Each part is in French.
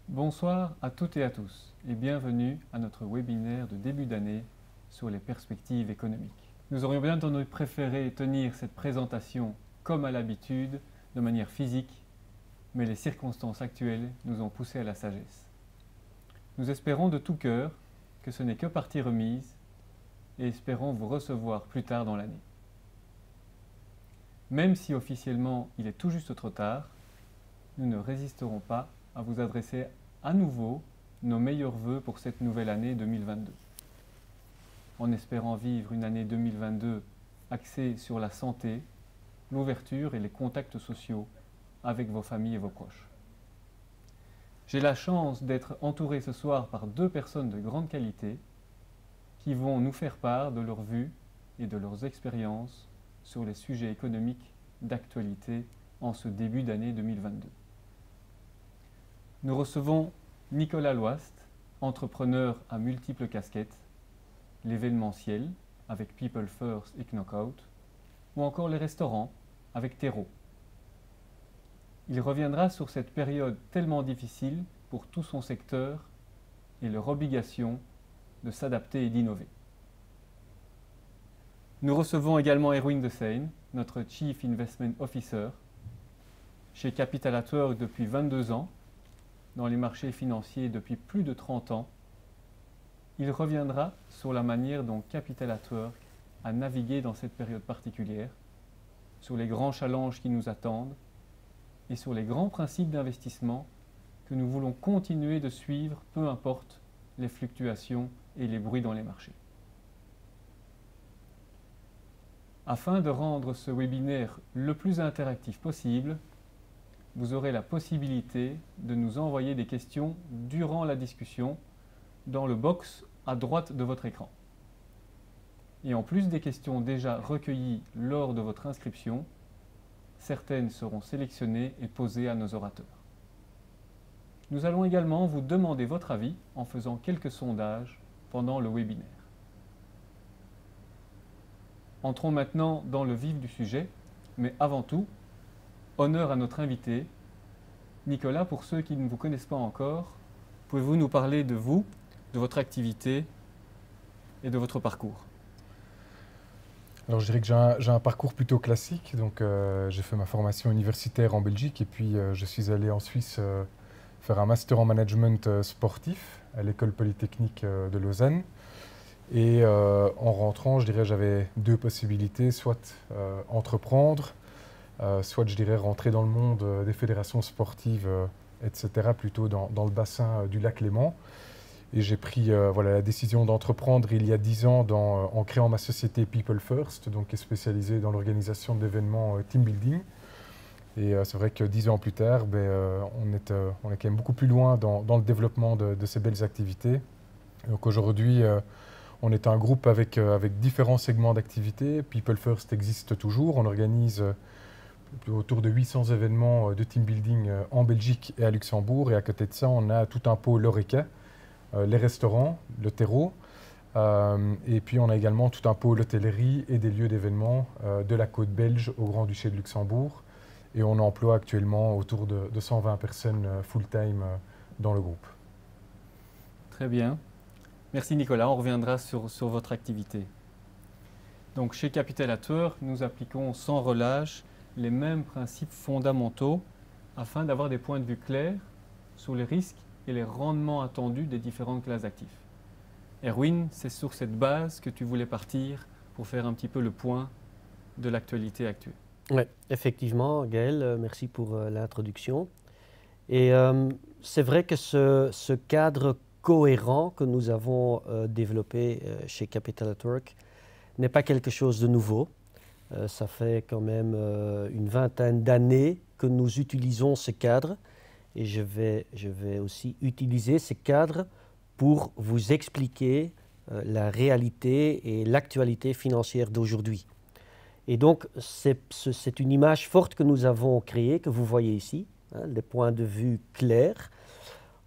Bonsoir à toutes et à tous et bienvenue à notre webinaire de début d'année sur les perspectives économiques. Nous aurions bien entendu préféré tenir cette présentation comme à l'habitude, de manière physique, mais les circonstances actuelles nous ont poussé à la sagesse. Nous espérons de tout cœur que ce n'est que partie remise et espérons vous recevoir plus tard dans l'année. Même si officiellement il est tout juste trop tard, nous ne résisterons pas à vous adresser à nouveau nos meilleurs vœux pour cette nouvelle année 2022. En espérant vivre une année 2022 axée sur la santé, l'ouverture et les contacts sociaux avec vos familles et vos proches. J'ai la chance d'être entouré ce soir par deux personnes de grande qualité qui vont nous faire part de leurs vues et de leurs expériences sur les sujets économiques d'actualité en ce début d'année 2022. Nous recevons Nicolas Loist, entrepreneur à multiples casquettes, l'événementiel avec People First et Knockout, ou encore les restaurants avec Terreau. Il reviendra sur cette période tellement difficile pour tout son secteur et leur obligation de s'adapter et d'innover. Nous recevons également Erwin De Seyne, notre Chief Investment Officer, chez Capital at Work depuis 22 ans, dans les marchés financiers depuis plus de 30 ans. Il reviendra sur la manière dont Capital at Work a navigué dans cette période particulière, sur les grands challenges qui nous attendent et sur les grands principes d'investissement que nous voulons continuer de suivre, peu importe les fluctuations et les bruits dans les marchés. Afin de rendre ce webinaire le plus interactif possible, vous aurez la possibilité de nous envoyer des questions durant la discussion dans le box à droite de votre écran. Et en plus des questions déjà recueillies lors de votre inscription, certaines seront sélectionnées et posées à nos orateurs. Nous allons également vous demander votre avis en faisant quelques sondages pendant le webinaire. Entrons maintenant dans le vif du sujet, mais avant tout, honneur à notre invité. Nicolas, pour ceux qui ne vous connaissent pas encore, pouvez-vous nous parler de vous, de votre activité et de votre parcours? Alors je dirais que j'ai un parcours plutôt classique. Donc j'ai fait ma formation universitaire en Belgique et puis je suis allé en Suisse faire un master en management sportif à l'école polytechnique de Lausanne. Et en rentrant, je dirais j'avais deux possibilités, soit entreprendre, soit je dirais rentrer dans le monde des fédérations sportives, etc., plutôt dans le bassin du lac Léman. Et j'ai pris la décision d'entreprendre il y a 10 ans en créant ma société People First, donc qui est spécialisée dans l'organisation d'événements team building. Et c'est vrai que 10 ans plus tard, on est quand même beaucoup plus loin dans le développement de ces belles activités. Donc aujourd'hui, on est un groupe avec différents segments d'activité. People First existe toujours. On organise autour de 800 événements de team building en Belgique et à Luxembourg. Et à côté de ça, on a tout un pôle Horeca, les restaurants, le terreau. Et puis on a également tout un pôle hôtellerie et des lieux d'événements de la côte belge au Grand-Duché de Luxembourg. Et on emploie actuellement autour de 120 personnes full-time dans le groupe. Très bien. Merci Nicolas, on reviendra sur votre activité. Donc chez Capital at Work, nous appliquons sans relâche les mêmes principes fondamentaux afin d'avoir des points de vue clairs sur les risques et les rendements attendus des différentes classes d'actifs. Erwin, c'est sur cette base que tu voulais partir pour faire un petit peu le point de l'actualité actuelle. Oui, effectivement, Gaël, merci pour l'introduction. Et c'est vrai que ce cadre cohérent que nous avons développé chez Capital at Work n'est pas quelque chose de nouveau. Ça fait quand même une vingtaine d'années que nous utilisons ce cadre et je vais aussi utiliser ce cadre pour vous expliquer la réalité et l'actualité financière d'aujourd'hui. Et donc, c'est une image forte que nous avons créée, que vous voyez ici, hein, les points de vue clairs.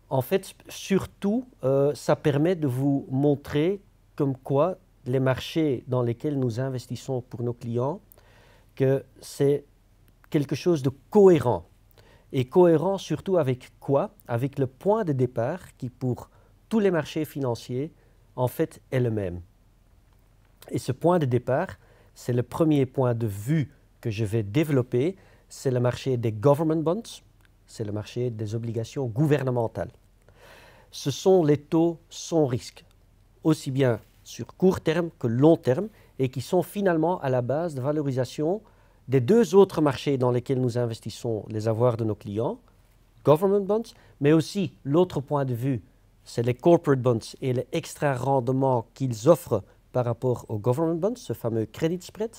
En fait, surtout, ça permet de vous montrer comme quoi les marchés dans lesquels nous investissons pour nos clients, que c'est quelque chose de cohérent. et cohérent surtout avec quoi? Avec le point de départ qui, pour tous les marchés financiers, en fait, est le même. Et ce point de départ, c'est le premier point de vue que je vais développer, c'est le marché des government bonds, c'est le marché des obligations gouvernementales. Ce sont les taux sans risque, aussi bien sur court terme que long terme, et qui sont finalement à la base de valorisation des deux autres marchés dans lesquels nous investissons les avoirs de nos clients, government bonds, mais aussi l'autre point de vue, c'est les corporate bonds et les extra rendements qu'ils offrent par rapport aux government bonds, ce fameux credit spread.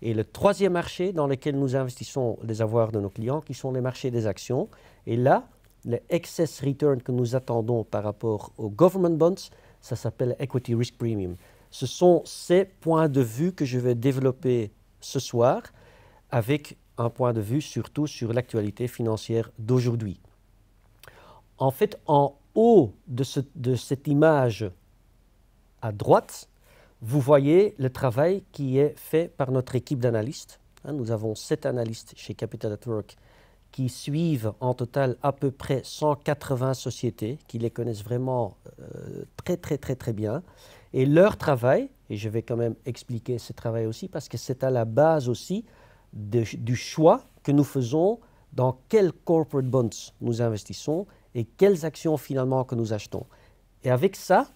Et le troisième marché dans lequel nous investissons les avoirs de nos clients, qui sont les marchés des actions. Et là, les excess return que nous attendons par rapport aux government bonds, ça s'appelle equity risk premium. Ce sont ces points de vue que je vais développer ce soir, avec un point de vue surtout sur l'actualité financière d'aujourd'hui. En fait, en haut de cette image à droite, vous voyez le travail qui est fait par notre équipe d'analystes. Nous avons 7 analystes chez Capital at Work qui suivent en total à peu près 180 sociétés, qui les connaissent vraiment très bien. Et leur travail, et je vais quand même expliquer ce travail aussi, parce que c'est à la base aussi du choix que nous faisons dans quels corporate bonds nous investissons et quelles actions finalement que nous achetons. Et avec ça,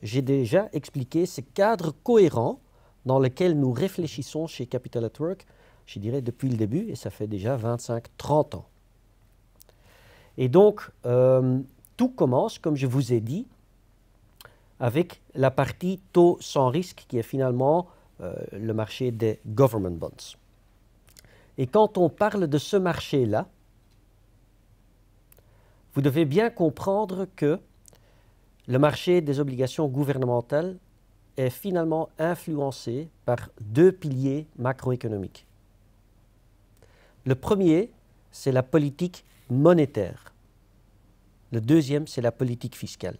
j'ai déjà expliqué ce cadre cohérent dans lequel nous réfléchissons chez Capital at Work, je dirais depuis le début, et ça fait déjà 25-30 ans. Et donc, tout commence, comme je vous ai dit, avec la partie taux sans risque, qui est finalement le marché des government bonds. Et quand on parle de ce marché-là, vous devez bien comprendre que le marché des obligations gouvernementales est finalement influencé par 2 piliers macroéconomiques. Le premier, c'est la politique monétaire. Le deuxième, c'est la politique fiscale.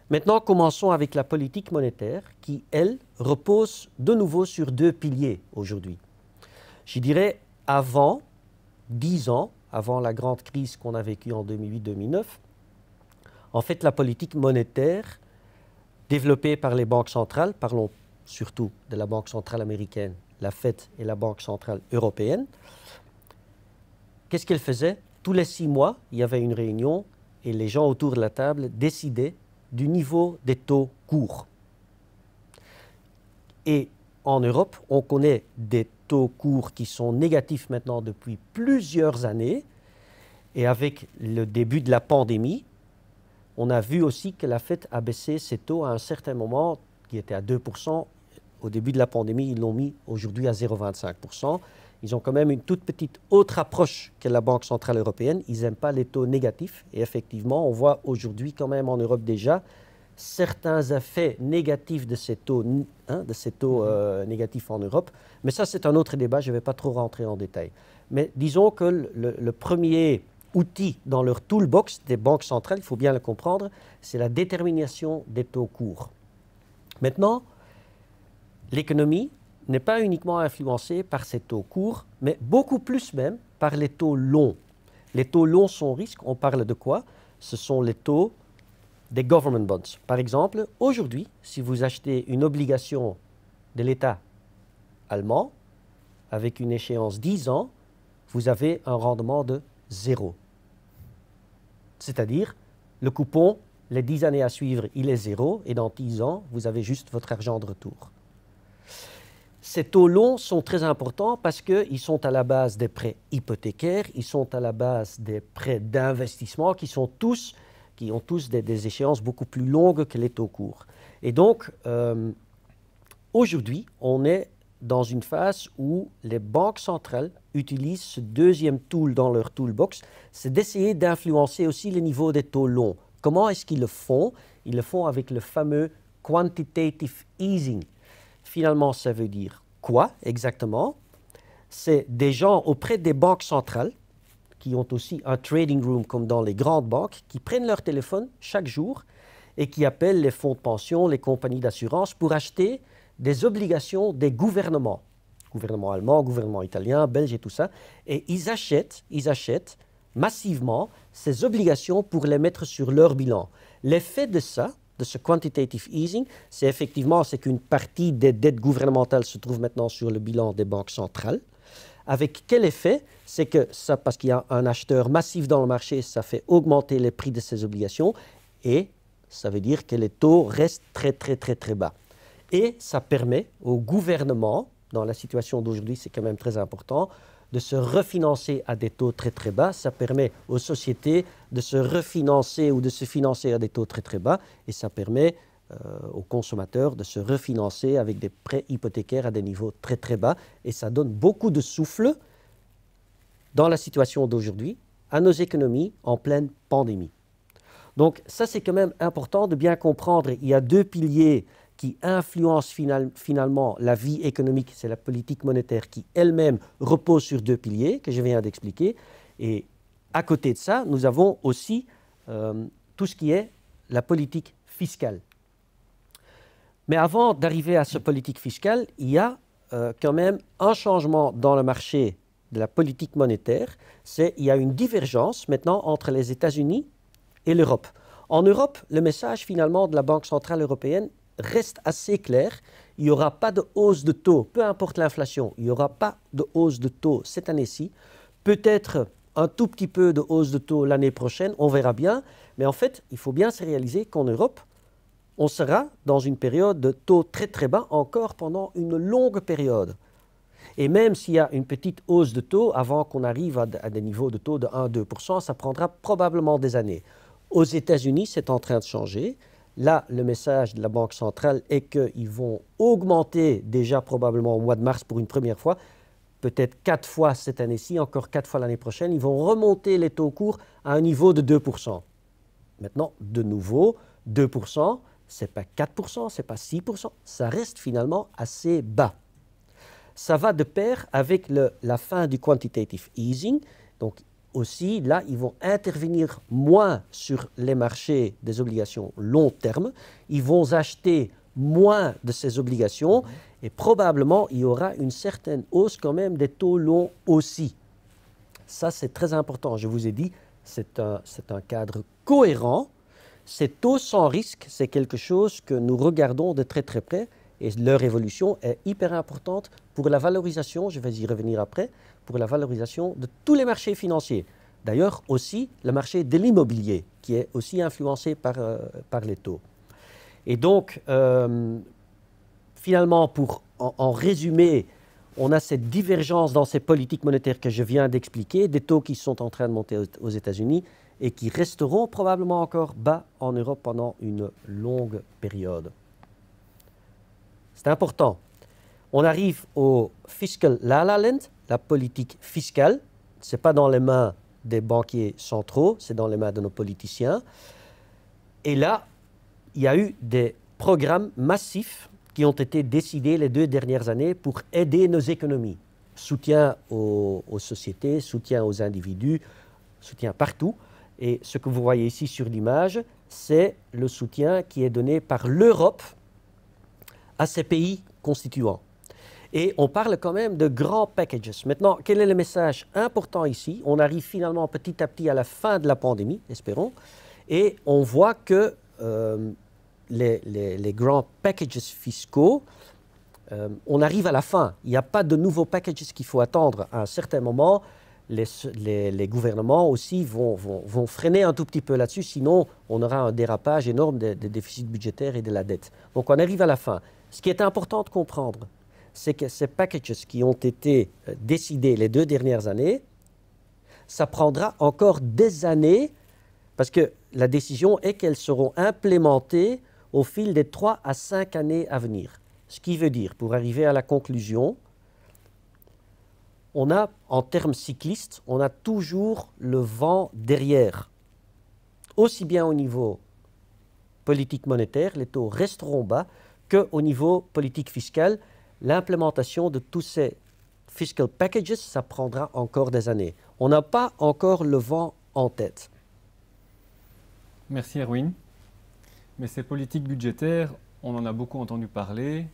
Maintenant, commençons avec la politique monétaire qui, elle, repose de nouveau sur 2 piliers aujourd'hui. Je dirais avant 10 ans, avant la grande crise qu'on a vécue en 2008-2009, en fait, la politique monétaire développée par les banques centrales, parlons surtout de la Banque centrale américaine, la Fed et la Banque centrale européenne, qu'est-ce qu'elle faisait? Tous les 6 mois, il y avait une réunion et les gens autour de la table décidaient du niveau des taux courts. Et en Europe, on connaît des taux courts qui sont négatifs maintenant depuis plusieurs années. Et avec le début de la pandémie, on a vu aussi que la Fed a baissé ses taux à un certain moment, qui était à 2%. Au début de la pandémie, ils l'ont mis aujourd'hui à 0,25%. Ils ont quand même une toute petite autre approche que la Banque centrale européenne. Ils n'aiment pas les taux négatifs. Et effectivement, on voit aujourd'hui quand même en Europe déjà certains effets négatifs de ces taux, négatifs en Europe. Mais ça, c'est un autre débat. Je ne vais pas trop rentrer en détail. Mais disons que le premier outil dans leur toolbox des banques centrales, il faut bien le comprendre, c'est la détermination des taux courts. Maintenant, l'économie n'est pas uniquement influencée par ces taux courts, mais beaucoup plus même par les taux longs. Les taux longs sans risque, on parle de quoi? Ce sont les taux des government bonds. Par exemple, aujourd'hui, si vous achetez une obligation de l'État allemand, avec une échéance 10 ans, vous avez un rendement de 0. C'est-à-dire, le coupon, les 10 années à suivre, il est 0, et dans 10 ans, vous avez juste votre argent de retour. Ces taux longs sont très importants parce qu'ils sont à la base des prêts hypothécaires, ils sont à la base des prêts d'investissement qui ont tous des échéances beaucoup plus longues que les taux courts. Et donc, aujourd'hui, on est dans une phase où les banques centrales utilisent ce deuxième tool dans leur toolbox, c'est d'essayer d'influencer aussi les niveaux des taux longs. Comment est-ce qu'ils le font? Ils le font avec le fameux quantitative easing. Finalement, ça veut dire quoi exactement? C'est des gens auprès des banques centrales qui ont aussi un trading room comme dans les grandes banques, qui prennent leur téléphone chaque jour et qui appellent les fonds de pension, les compagnies d'assurance pour acheter des obligations des gouvernements, gouvernement allemand, gouvernement italien, belge et tout ça, et ils achètent massivement ces obligations pour les mettre sur leur bilan. L'effet de ça, de ce quantitative easing, c'est effectivement qu'une partie des dettes gouvernementales se trouve maintenant sur le bilan des banques centrales. Avec quel effet? C'est que ça, parce qu'il y a un acheteur massif dans le marché, ça fait augmenter les prix de ces obligations et ça veut dire que les taux restent très bas. Et ça permet au gouvernement, dans la situation d'aujourd'hui, c'est quand même très important, de se refinancer à des taux très bas. Ça permet aux sociétés de se refinancer ou de se financer à des taux très bas. Et ça permet aux consommateurs de se refinancer avec des prêts hypothécaires à des niveaux très bas. Et ça donne beaucoup de souffle dans la situation d'aujourd'hui à nos économies en pleine pandémie. Donc ça, c'est quand même important de bien comprendre. Il y a deux piliers qui influence finalement la vie économique, c'est la politique monétaire qui elle-même repose sur deux piliers que je viens d'expliquer. Et à côté de ça, nous avons aussi tout ce qui est la politique fiscale. Mais avant d'arriver à cette politique fiscale, il y a quand même un changement dans le marché de la politique monétaire. Il y a une divergence maintenant entre les États-Unis et l'Europe. En Europe, le message finalement de la Banque centrale européenne reste assez clair. Il n'y aura pas de hausse de taux, peu importe l'inflation, il n'y aura pas de hausse de taux cette année-ci. Peut-être un tout petit peu de hausse de taux l'année prochaine, on verra bien. Mais en fait, il faut bien se réaliser qu'en Europe, on sera dans une période de taux très bas encore pendant une longue période. Et même s'il y a une petite hausse de taux, avant qu'on arrive à des niveaux de taux de 1-2%, ça prendra probablement des années. Aux États-Unis, c'est en train de changer. Là, le message de la Banque centrale est qu'ils vont augmenter déjà probablement au mois de mars pour une première fois, peut-être 4 fois cette année-ci, encore 4 fois l'année prochaine. Ils vont remonter les taux courts à un niveau de 2%. Maintenant, de nouveau, 2%, ce n'est pas 4%, ce n'est pas 6%, ça reste finalement assez bas. Ça va de pair avec la fin du quantitative easing. Donc, aussi, là, ils vont intervenir moins sur les marchés des obligations long terme. Ils vont acheter moins de ces obligations et probablement, il y aura une certaine hausse quand même des taux longs aussi. Ça, c'est très important. Je vous ai dit, c'est un cadre cohérent. Ces taux sans risque, c'est quelque chose que nous regardons de très près et leur évolution est hyper importante pour la valorisation, je vais y revenir après, pour la valorisation de tous les marchés financiers. D'ailleurs, aussi le marché de l'immobilier, qui est aussi influencé par les taux. Et donc, finalement, en résumé, on a cette divergence dans ces politiques monétaires que je viens d'expliquer, des taux qui sont en train de monter aux États-Unis et qui resteront probablement encore bas en Europe pendant une longue période. C'est important. On arrive au fiscal la-la land, la politique fiscale. Ce n'est pas dans les mains des banquiers centraux, c'est dans les mains de nos politiciens. Et là, il y a eu des programmes massifs qui ont été décidés les 2 dernières années pour aider nos économies. Soutien aux sociétés, soutien aux individus, soutien partout. Et ce que vous voyez ici sur l'image, c'est le soutien qui est donné par l'Europe à ces pays constituants. Et on parle quand même de grands packages. Maintenant, quel est le message important ici? On arrive finalement petit à petit à la fin de la pandémie, espérons, et on voit que les grands packages fiscaux, on arrive à la fin. Il n'y a pas de nouveaux packages qu'il faut attendre. À un certain moment, les gouvernements aussi vont freiner un tout petit peu là-dessus, sinon on aura un dérapage énorme des déficits budgétaires et de la dette. Donc on arrive à la fin. Ce qui est important de comprendre, c'est que ces packages qui ont été décidés les 2 dernières années, ça prendra encore des années parce que la décision est qu'elles seront implémentées au fil des 3 à 5 années à venir. Ce qui veut dire, pour arriver à la conclusion, on a, en termes cyclistes, on a toujours le vent derrière. Aussi bien au niveau politique monétaire, les taux resteront bas, qu'au niveau politique fiscal, l'implémentation de tous ces fiscal packages, ça prendra encore des années. On n'a pas encore le vent en tête. Merci Erwin. Mais ces politiques budgétaires, on en a beaucoup entendu parler,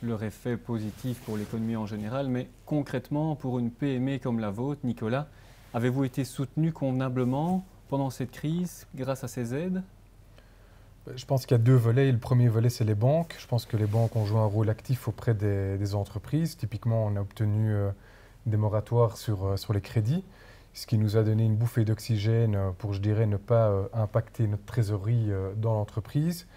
leur effet positif pour l'économie en général, mais concrètement, pour une PME comme la vôtre, Nicolas, Avez-vous été soutenu convenablement pendant cette crise grâce à ces aides? Je pense qu'il y a deux volets. Le premier volet, c'est les banques. Je pense que les banques ont joué un rôle actif auprès des entreprises. Typiquement, on a obtenu des moratoires sur les crédits, ce qui nous a donné une bouffée d'oxygène pour, je dirais, ne pas impacter notre trésorerie dans l'entreprise.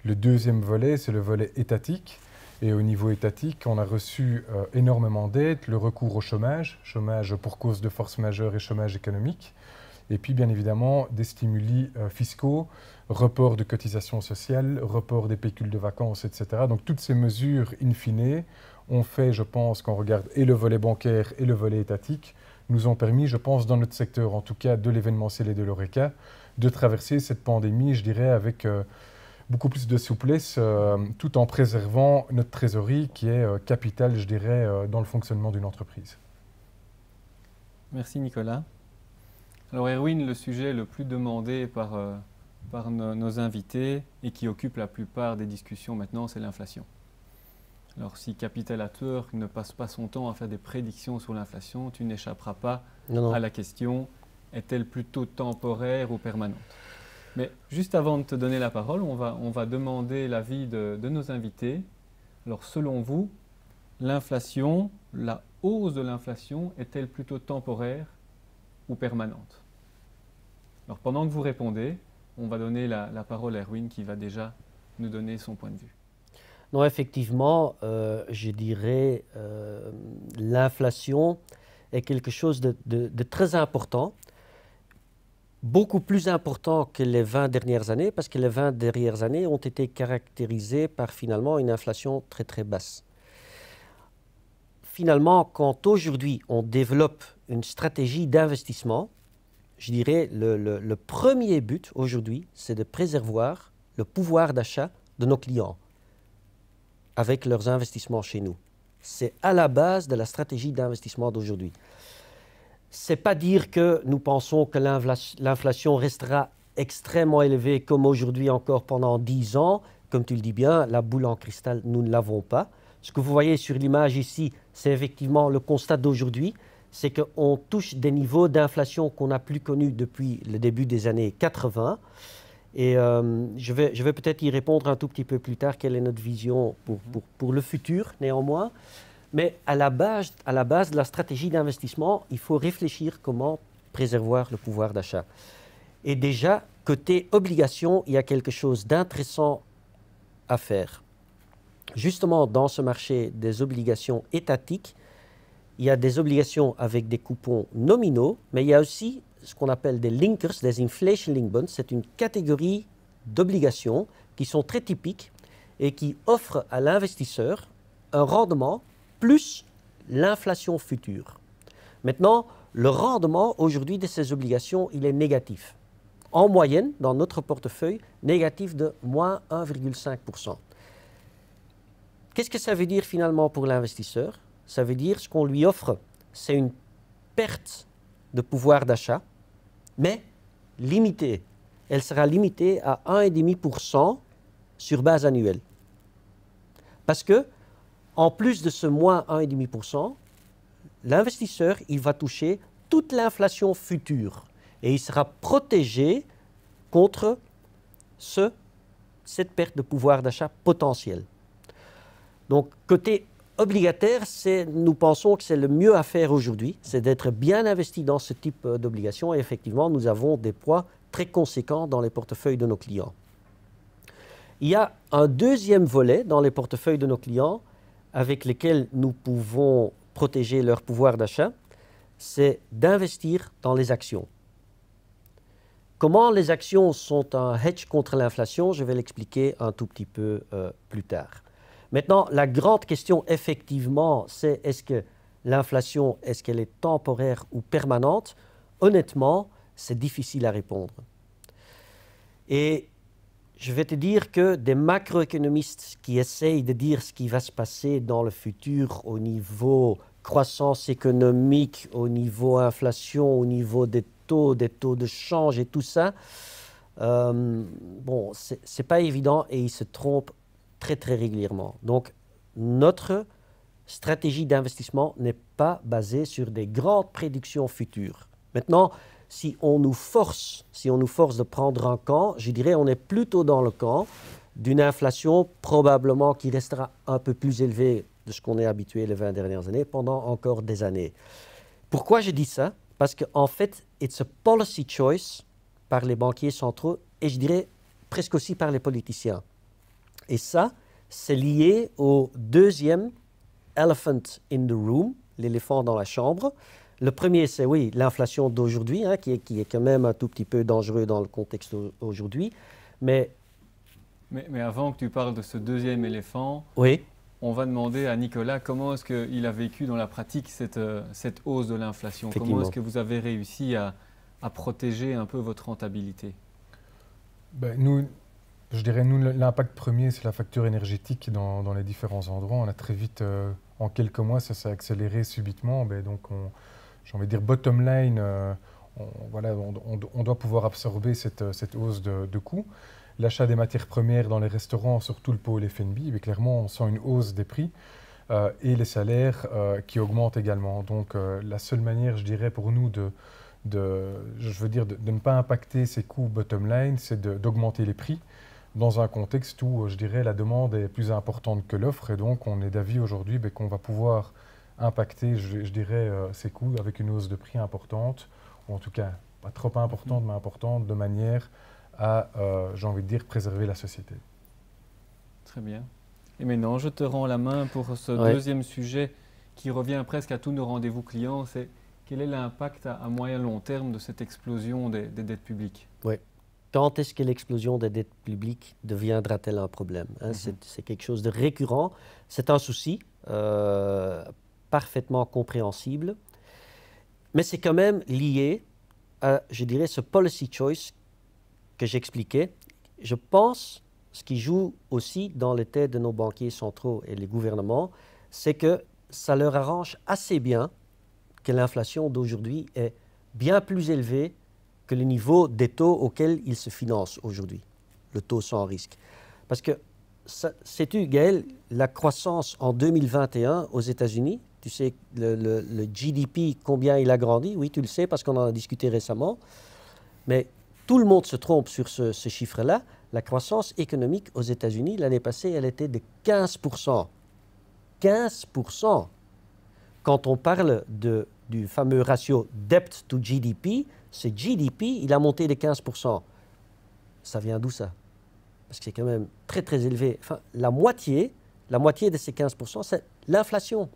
Le deuxième volet, c'est le volet étatique. Et au niveau étatique, on a reçu énormément d'aides, le recours au chômage, chômage pour cause de force majeure et chômage économique. Et puis, bien évidemment, des stimuli fiscaux, report de cotisations sociales, report des pécules de vacances, etc. Donc, toutes ces mesures, in fine, ont fait, je pense, quand on regarde et le volet bancaire et le volet étatique, nous ont permis, je pense, dans notre secteur, en tout cas de l'événementiel et de l'ORECA, de traverser cette pandémie, je dirais, avec beaucoup plus de souplesse, tout en préservant notre trésorerie qui est capitale, je dirais, dans le fonctionnement d'une entreprise. Merci Nicolas. Alors Erwin, le sujet le plus demandé par nos invités et qui occupe la plupart des discussions maintenant, c'est l'inflation. Alors si Capital at Work ne passe pas son temps à faire des prédictions sur l'inflation, tu n'échapperas pas à la question, est-elle plutôt temporaire ou permanente? Mais juste avant de te donner la parole, on va demander l'avis de nos invités. Alors selon vous, l'inflation, la hausse de l'inflation, est-elle plutôt temporaire ou permanente? Alors pendant que vous répondez, on va donner la parole à Erwin qui va déjà nous donner son point de vue. Non, effectivement, je dirais l'inflation est quelque chose de très important, beaucoup plus important que les 20 dernières années, parce que les 20 dernières années ont été caractérisées par finalement une inflation très très basse. Finalement, quand aujourd'hui on développe une stratégie d'investissement, je dirais le premier but aujourd'hui, c'est de préserver le pouvoir d'achat de nos clients avec leurs investissements chez nous. C'est à la base de la stratégie d'investissement d'aujourd'hui. Ce n'est pas dire que nous pensons que l'inflation restera extrêmement élevée comme aujourd'hui encore pendant 10 ans. Comme tu le dis bien, la boule en cristal, nous ne l'avons pas. Ce que vous voyez sur l'image ici, c'est effectivement le constat d'aujourd'hui. C'est qu'on touche des niveaux d'inflation qu'on n'a plus connus depuis le début des années 80. Et je vais peut-être y répondre un tout petit peu plus tard, quelle est notre vision pour le futur néanmoins. Mais à la base de la stratégie d'investissement, il faut réfléchir comment préserver le pouvoir d'achat. Et déjà, côté obligation, il y a quelque chose d'intéressant à faire. Justement, dans ce marché des obligations étatiques, il y a des obligations avec des coupons nominaux, mais il y a aussi ce qu'on appelle des linkers, des inflation link bonds. C'est une catégorie d'obligations qui sont très typiques et qui offrent à l'investisseur un rendement plus l'inflation future. Maintenant, le rendement aujourd'hui de ces obligations, il est négatif. En moyenne, dans notre portefeuille, négatif de moins 1,5%. Qu'est-ce que ça veut dire finalement pour l'investisseur? Ça veut dire ce qu'on lui offre, c'est une perte de pouvoir d'achat, mais limitée. Elle sera limitée à 1,5% sur base annuelle. Parce que, en plus de ce moins 1,5%, l'investisseur, il va toucher toute l'inflation future et il sera protégé contre cette perte de pouvoir d'achat potentielle. Donc, côté obligataire, nous pensons que c'est le mieux à faire aujourd'hui, c'est d'être bien investi dans ce type d'obligations et effectivement, nous avons des poids très conséquents dans les portefeuilles de nos clients. Il y a un deuxième volet dans les portefeuilles de nos clients avec lesquels nous pouvons protéger leur pouvoir d'achat, c'est d'investir dans les actions. Comment les actions sont un hedge contre l'inflation, je vais l'expliquer un tout petit peu plus tard. Maintenant, la grande question, effectivement, c'est est-ce que l'inflation, est-ce qu'elle est temporaire ou permanente? Honnêtement, c'est difficile à répondre. Et je vais te dire que des macroéconomistes qui essayent de dire ce qui va se passer dans le futur au niveau croissance économique, au niveau inflation, au niveau des taux de change et tout ça, bon, c'est pas évident et ils se trompent très très régulièrement. Donc, notre stratégie d'investissement n'est pas basée sur des grandes prédictions futures. Maintenant, si on nous force de prendre un camp, je dirais on est plutôt dans le camp d'une inflation probablement qui restera un peu plus élevée de ce qu'on est habitué les 20 dernières années pendant encore des années. Pourquoi je dis ça? Parce qu'en fait, it's a policy choice par les banquiers centraux et je dirais presque aussi par les politiciens. Et ça, c'est lié au deuxième elephant in the room, l'éléphant dans la chambre. Le premier, c'est oui, l'inflation d'aujourd'hui, hein, qui est quand même un tout petit peu dangereux dans le contexte aujourd'hui. Mais avant que tu parles de ce deuxième éléphant, oui. On va demander à Nicolas comment est-ce qu'il a vécu dans la pratique cette hausse de l'inflation. Comment est-ce que vous avez réussi à protéger un peu votre rentabilité? Nous, je dirais, l'impact premier, c'est la facture énergétique dans les différents endroits. On a très vite, en quelques mois, ça s'est accéléré subitement. Donc, j'ai envie de dire, bottom line, on doit pouvoir absorber cette hausse de coûts. L'achat des matières premières dans les restaurants, surtout le pôle F&B, mais clairement, on sent une hausse des prix et les salaires qui augmentent également. Donc, la seule manière, je dirais, pour nous de ne pas impacter ces coûts bottom line, c'est d'augmenter les prix dans un contexte où, je dirais, la demande est plus importante que l'offre. Et donc, on est d'avis aujourd'hui qu'on va pouvoir impacter, je dirais, ces coûts avec une hausse de prix importante, ou en tout cas, pas trop importante, mais importante, de manière à, j'ai envie de dire, préserver la société. Très bien. Et maintenant, je te rends la main pour ce deuxième sujet qui revient presque à tous nos rendez-vous clients, c'est quel est l'impact à moyen et long terme de cette explosion des dettes publiques? Oui. Quand est-ce que l'explosion des dettes publiques deviendra-t-elle un problème, hein? C'est quelque chose de récurrent, c'est un souci parfaitement compréhensible, mais c'est quand même lié à, je dirais, ce policy choice que j'expliquais. Je pense, ce qui joue aussi dans les têtes de nos banquiers centraux et les gouvernements, c'est que ça leur arrange assez bien que l'inflation d'aujourd'hui est bien plus élevée que le niveau des taux auxquels ils se financent aujourd'hui, le taux sans risque. Parce que, sais-tu, Gaël, la croissance en 2021 aux États-Unis, tu sais le GDP, combien il a grandi? Oui, tu le sais parce qu'on en a discuté récemment, mais tout le monde se trompe sur ce chiffre-là. La croissance économique aux États-Unis, l'année passée, elle était de 15%. 15%. Quand on parle du fameux ratio debt to GDP, ce GDP, il a monté de 15%. Ça vient d'où ça? Parce que c'est quand même très, très élevé. Enfin, la moitié de ces 15%, c'est l'inflation.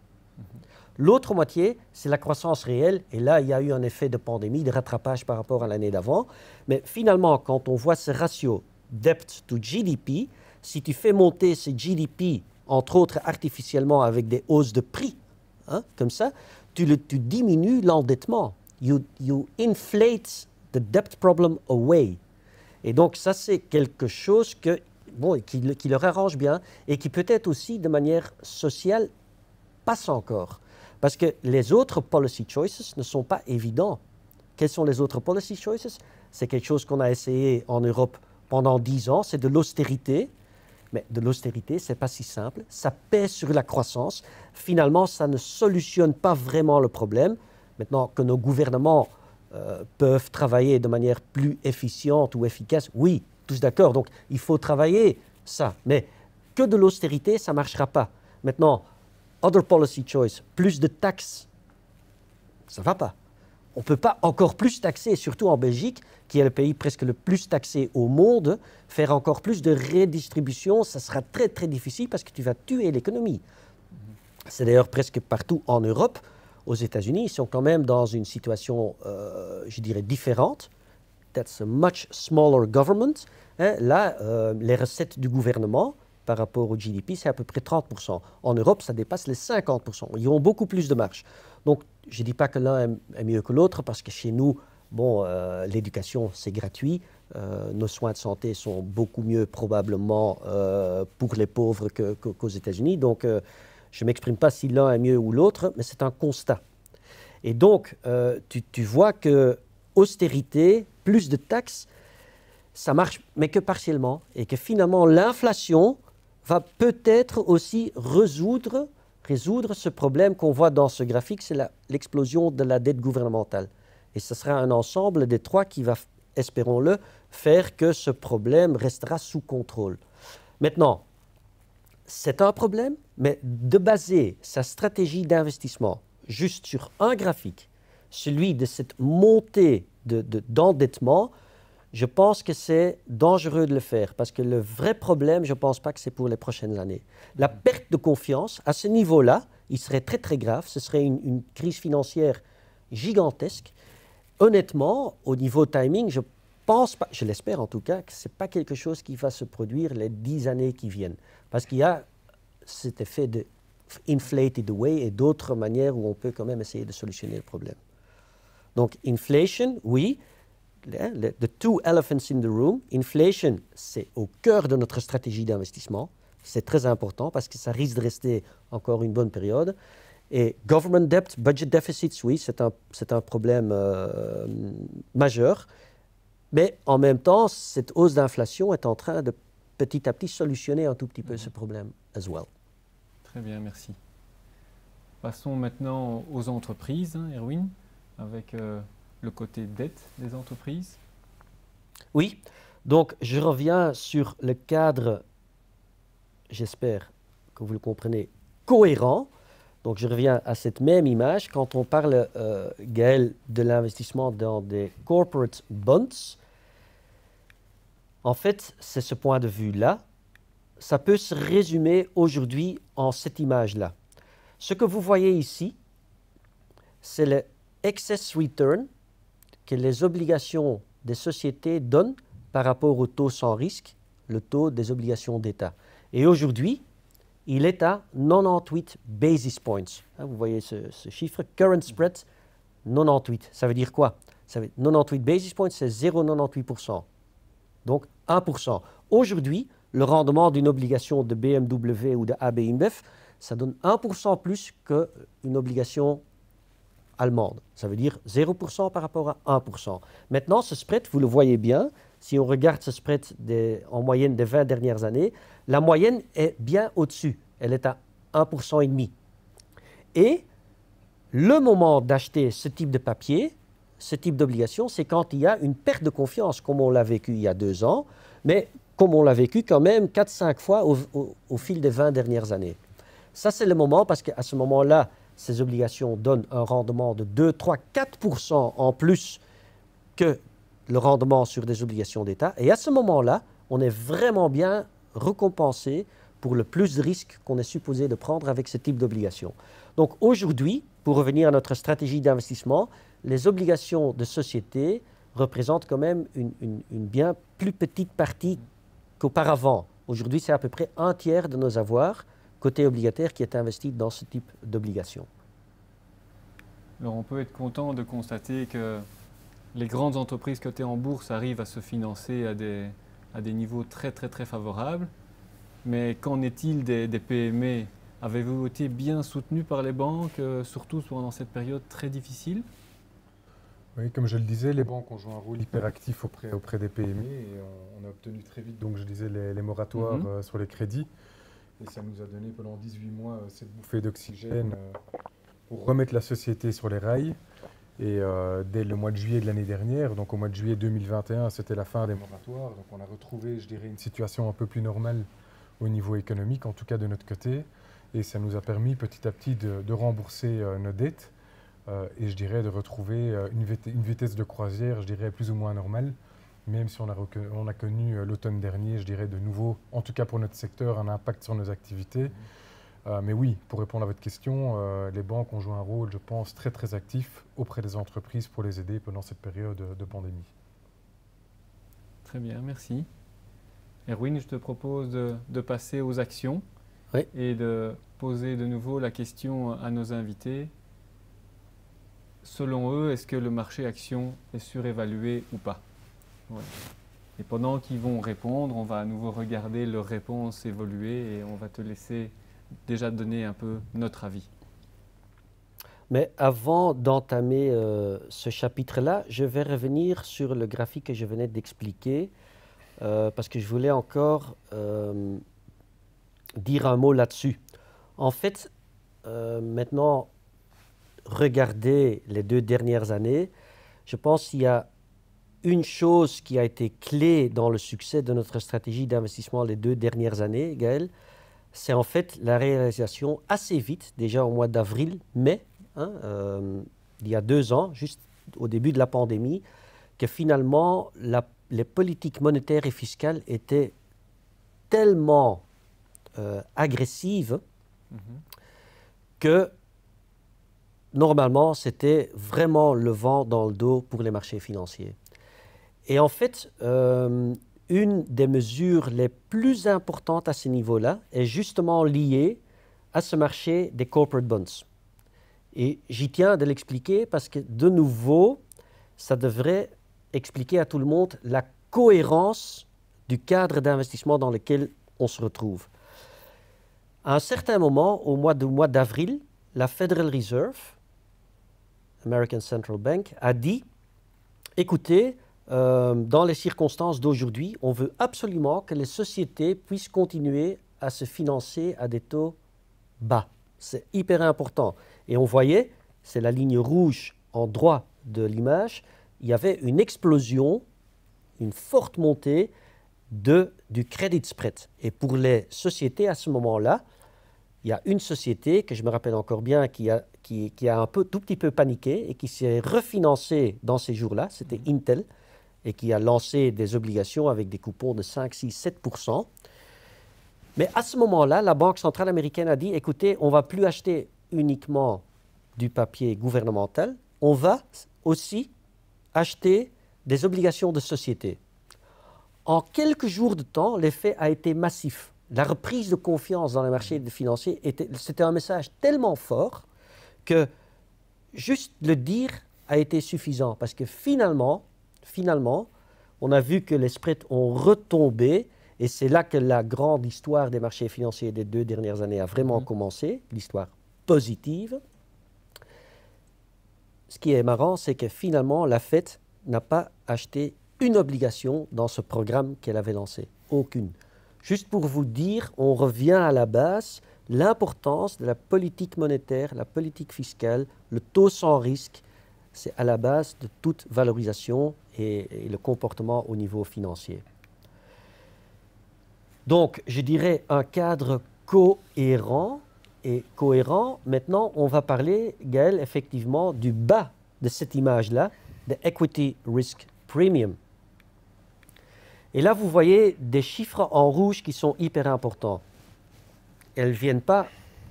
L'autre moitié, c'est la croissance réelle. Et là, il y a eu un effet de pandémie, de rattrapage par rapport à l'année d'avant. Mais finalement, quand on voit ce ratio debt to GDP, si tu fais monter ce GDP, entre autres artificiellement avec des hausses de prix, hein, comme ça, tu diminues l'endettement. You inflate the debt problem away. Et donc, ça, c'est quelque chose qui leur arrange bien et qui peut-être aussi, de manière sociale, passe encore. Parce que les autres policy choices ne sont pas évidents. Quels sont les autres policy choices? C'est quelque chose qu'on a essayé en Europe pendant 10 ans, c'est de l'austérité. Mais de l'austérité, ce n'est pas si simple. Ça pèse sur la croissance. Finalement, ça ne solutionne pas vraiment le problème. Maintenant que nos gouvernements peuvent travailler de manière plus efficiente ou efficace, oui, tous d'accord. Donc, il faut travailler ça. Mais que de l'austérité, ça ne marchera pas. Maintenant, other policy choice, plus de taxes, ça ne va pas. On ne peut pas encore plus taxer, surtout en Belgique, qui est le pays presque le plus taxé au monde, faire encore plus de redistribution, ça sera très très difficile parce que tu vas tuer l'économie. C'est d'ailleurs presque partout en Europe. Aux États-Unis, ils sont quand même dans une situation, je dirais, différente. That's a much smaller government. Hein, là, les recettes du gouvernement par rapport au GDP, c'est à peu près 30%. En Europe, ça dépasse les 50%. Ils ont beaucoup plus de marge. Donc, je ne dis pas que l'un est mieux que l'autre, parce que chez nous, l'éducation, c'est gratuit. Nos soins de santé sont beaucoup mieux, probablement, pour les pauvres qu'aux États-Unis. Donc, je ne m'exprime pas si l'un est mieux ou l'autre, mais c'est un constat. Et donc, tu vois que austérité, plus de taxes, ça marche, mais que partiellement. Et que finalement, l'inflation va peut-être aussi résoudre ce problème qu'on voit dans ce graphique, c'est l'explosion de la dette gouvernementale. Et ce sera un ensemble des trois qui va, espérons-le, faire que ce problème restera sous contrôle. Maintenant, c'est un problème, mais de baser sa stratégie d'investissement juste sur un graphique, celui de cette montée d'endettement, je pense que c'est dangereux de le faire parce que le vrai problème, je ne pense pas que c'est pour les prochaines années. La perte de confiance, à ce niveau-là, il serait très très grave. Ce serait une crise financière gigantesque. Honnêtement, au niveau timing, je pense pas, je l'espère en tout cas, que ce n'est pas quelque chose qui va se produire les 10 années qui viennent. Parce qu'il y a cet effet de inflated away et d'autres manières où on peut quand même essayer de solutionner le problème. Donc, inflation, oui. The two elephants in the room. Inflation, c'est au cœur de notre stratégie d'investissement. C'est très important parce que ça risque de rester encore une bonne période. Et government debt, budget deficits, oui, c'est un problème majeur. Mais en même temps, cette hausse d'inflation est en train de petit à petit solutionner un tout petit peu ce problème as well. Très bien, merci. Passons maintenant aux entreprises, hein, Erwin, avec le côté dette des entreprises. Oui, donc je reviens sur le cadre, j'espère que vous le comprenez, cohérent. Donc je reviens à cette même image. Quand on parle, Gaël, de l'investissement dans des corporate bonds, en fait, c'est ce point de vue-là. Ça peut se résumer aujourd'hui en cette image-là. Ce que vous voyez ici, c'est le excess return que les obligations des sociétés donnent par rapport au taux sans risque, le taux des obligations d'État. Et aujourd'hui, il est à 98 basis points. Vous voyez ce chiffre, current spread, 98. Ça veut dire quoi? 98 basis points, c'est 0,98%. Donc 1%. Aujourd'hui, le rendement d'une obligation de BMW ou de AB InBev, ça donne 1% plus qu'une obligation allemande. Ça veut dire 0% par rapport à 1%. Maintenant, ce spread, vous le voyez bien, si on regarde ce spread en moyenne des 20 dernières années, la moyenne est bien au-dessus. Elle est à 1,5%. Et le moment d'acheter ce type de papier, ce type d'obligation, c'est quand il y a une perte de confiance, comme on l'a vécu il y a 2 ans, mais comme on l'a vécu quand même 4-5 fois au fil des 20 dernières années. Ça, c'est le moment, parce qu'à ce moment-là, ces obligations donnent un rendement de 2, 3, 4% en plus que le rendement sur des obligations d'État. Et à ce moment-là, on est vraiment bien récompensé pour le plus de risques qu'on est supposé de prendre avec ce type d'obligations. Donc aujourd'hui, pour revenir à notre stratégie d'investissement, les obligations de société représentent quand même une bien plus petite partie qu'auparavant. Aujourd'hui, c'est à peu près 1/3 de nos avoirs côté obligataire qui est investi dans ce type d'obligations. Alors on peut être content de constater que les grandes entreprises cotées en bourse arrivent à se financer à des niveaux très favorables. Mais qu'en est-il des PME? Avez-vous été bien soutenu par les banques, surtout pendant cette période très difficile? Oui, comme je le disais, les banques ont joué un rôle hyper actif auprès des PME et on a obtenu très vite, donc je disais, les moratoires sur les crédits. Et ça nous a donné pendant 18 mois cette bouffée d'oxygène pour remettre la société sur les rails. Et dès le mois de juillet de l'année dernière, donc au mois de juillet 2021, c'était la fin des moratoires. Donc on a retrouvé, je dirais, une situation un peu plus normale au niveau économique, en tout cas de notre côté. Et ça nous a permis petit à petit de rembourser nos dettes et je dirais de retrouver une vitesse de croisière, je dirais, plus ou moins normale. Même si on a connu l'automne dernier, je dirais de nouveau, en tout cas pour notre secteur, un impact sur nos activités. Mais oui, pour répondre à votre question, les banques ont joué un rôle, je pense, très actif auprès des entreprises pour les aider pendant cette période de pandémie. Très bien, merci. Erwin, je te propose de passer aux actions et de poser de nouveau la question à nos invités. Selon eux, est-ce que le marché action est surévalué ou pas? Voilà. Et pendant qu'ils vont répondre, on va à nouveau regarder leurs réponses évoluer et on va te laisser déjà donner un peu notre avis. Mais avant d'entamer ce chapitre-là, je vais revenir sur le graphique que je venais d'expliquer parce que je voulais encore dire un mot là-dessus. En fait, maintenant, regardez les 2 dernières années, je pense qu'il y a une chose qui a été clé dans le succès de notre stratégie d'investissement les 2 dernières années, Gaël, c'est en fait la réalisation assez vite, déjà au mois d'avril, mai, il y a 2 ans, juste au début de la pandémie, que finalement les politiques monétaires et fiscales étaient tellement agressives que normalement c'était vraiment le vent dans le dos pour les marchés financiers. Et en fait, une des mesures les plus importantes à ce niveau-là est justement liée à ce marché des corporate bonds. Et j'y tiens de l'expliquer parce que, de nouveau, ça devrait expliquer à tout le monde la cohérence du cadre d'investissement dans lequel on se retrouve. À un certain moment, au mois d'avril, la Federal Reserve, American Central Bank, a dit « Écoutez, dans les circonstances d'aujourd'hui, on veut absolument que les sociétés puissent continuer à se financer à des taux bas. C'est hyper important. » Et on voyait, c'est la ligne rouge en droit de l'image, il y avait une explosion, une forte montée du credit spread. Et pour les sociétés à ce moment-là, il y a une société que je me rappelle encore bien qui a tout petit peu paniqué et qui s'est refinancée dans ces jours-là, c'était Intel, et qui a lancé des obligations avec des coupons de 5, 6, 7%. Mais à ce moment-là, la Banque centrale américaine a dit, écoutez, on ne va plus acheter uniquement du papier gouvernemental, on va aussi acheter des obligations de société. En quelques jours de temps, l'effet a été massif. La reprise de confiance dans les marchés financiers, c'était un message tellement fort que juste le dire a été suffisant. Parce que finalement, on a vu que les spreads ont retombé et c'est là que la grande histoire des marchés financiers des 2 dernières années a vraiment commencé, l'histoire positive. Ce qui est marrant, c'est que finalement, la Fed n'a pas acheté une obligation dans ce programme qu'elle avait lancé. Aucune. Juste pour vous dire, on revient à la base, l'importance de la politique monétaire, la politique fiscale, le taux sans risque, c'est à la base de toute valorisation et le comportement au niveau financier. Donc, je dirais un cadre cohérent. Et cohérent, maintenant, on va parler, Gaël, effectivement, du bas de cette image-là, de Equity Risk Premium. Et là, vous voyez des chiffres en rouge qui sont hyper importants. Elles ne viennent pas,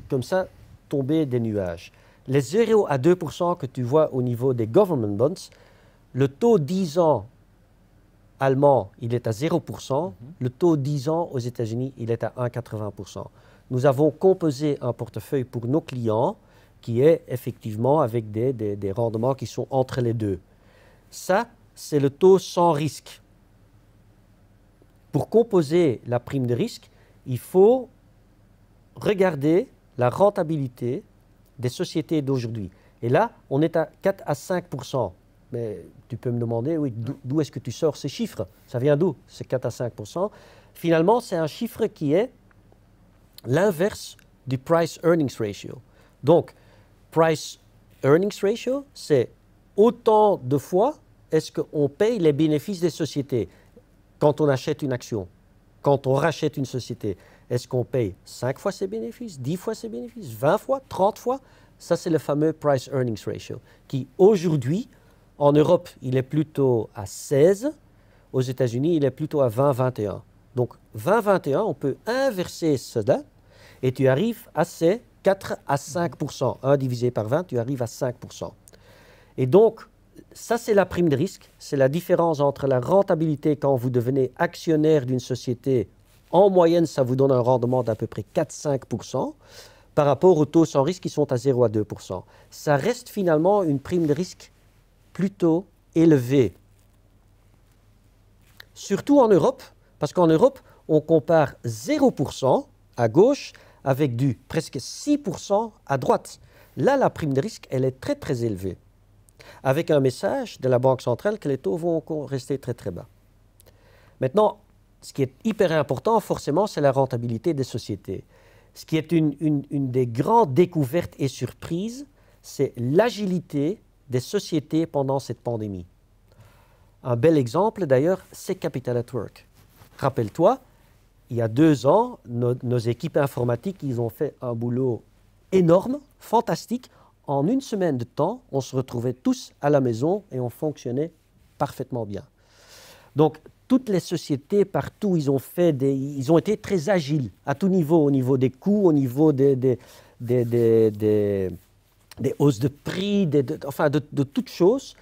comme ça, tomber des nuages. Les 0 à 2% que tu vois au niveau des government bonds, le taux 10 ans allemand, il est à 0%. Le taux 10 ans aux États-Unis, il est à 1,80%. Nous avons composé un portefeuille pour nos clients qui est effectivement avec des rendements qui sont entre les deux. Ça, c'est le taux sans risque. Pour composer la prime de risque, il faut regarder la rentabilité des sociétés d'aujourd'hui. Et là, on est à 4 à 5%. Mais tu peux me demander, oui, d'où est-ce que tu sors ces chiffres? Ça vient d'où, ces 4 à 5%? Finalement, c'est un chiffre qui est l'inverse du Price Earnings Ratio. Donc, Price Earnings Ratio, c'est autant de fois est-ce qu'on paye les bénéfices des sociétés quand on achète une action, quand on rachète une société. Est-ce qu'on paye 5 fois ses bénéfices, 10 fois ses bénéfices, 20 fois, 30 fois? Ça, c'est le fameux Price Earnings Ratio, qui aujourd'hui, en Europe, il est plutôt à 16. Aux États-Unis, il est plutôt à 20-21. Donc, 20-21, on peut inverser cela et tu arrives à ces 4 à 5%. 1 divisé par 20, tu arrives à 5%. Et donc, ça, c'est la prime de risque. C'est la différence entre la rentabilité quand vous devenez actionnaire d'une société. En moyenne, ça vous donne un rendement d'à peu près 4-5% par rapport aux taux sans risque qui sont à 0 à 2%. Ça reste finalement une prime de risque plutôt élevée. Surtout en Europe, parce qu'en Europe, on compare 0% à gauche avec du presque 6% à droite. Là, la prime de risque, elle est très, très élevée, avec un message de la Banque centrale que les taux vont rester très, très bas. Maintenant, ce qui est hyper important, forcément, c'est la rentabilité des sociétés. Ce qui est une des grandes découvertes et surprises, c'est l'agilité des sociétés pendant cette pandémie. Un bel exemple d'ailleurs, c'est Capital at Work. Rappelle-toi, il y a 2 ans, nos équipes informatiques, ils ont fait un boulot énorme, fantastique. En une semaine de temps, on se retrouvait tous à la maison et on fonctionnait parfaitement bien. Donc, toutes les sociétés, partout, ils ont été très agiles à tout niveau, au niveau des coûts, au niveau des hausses de prix, de toutes choses.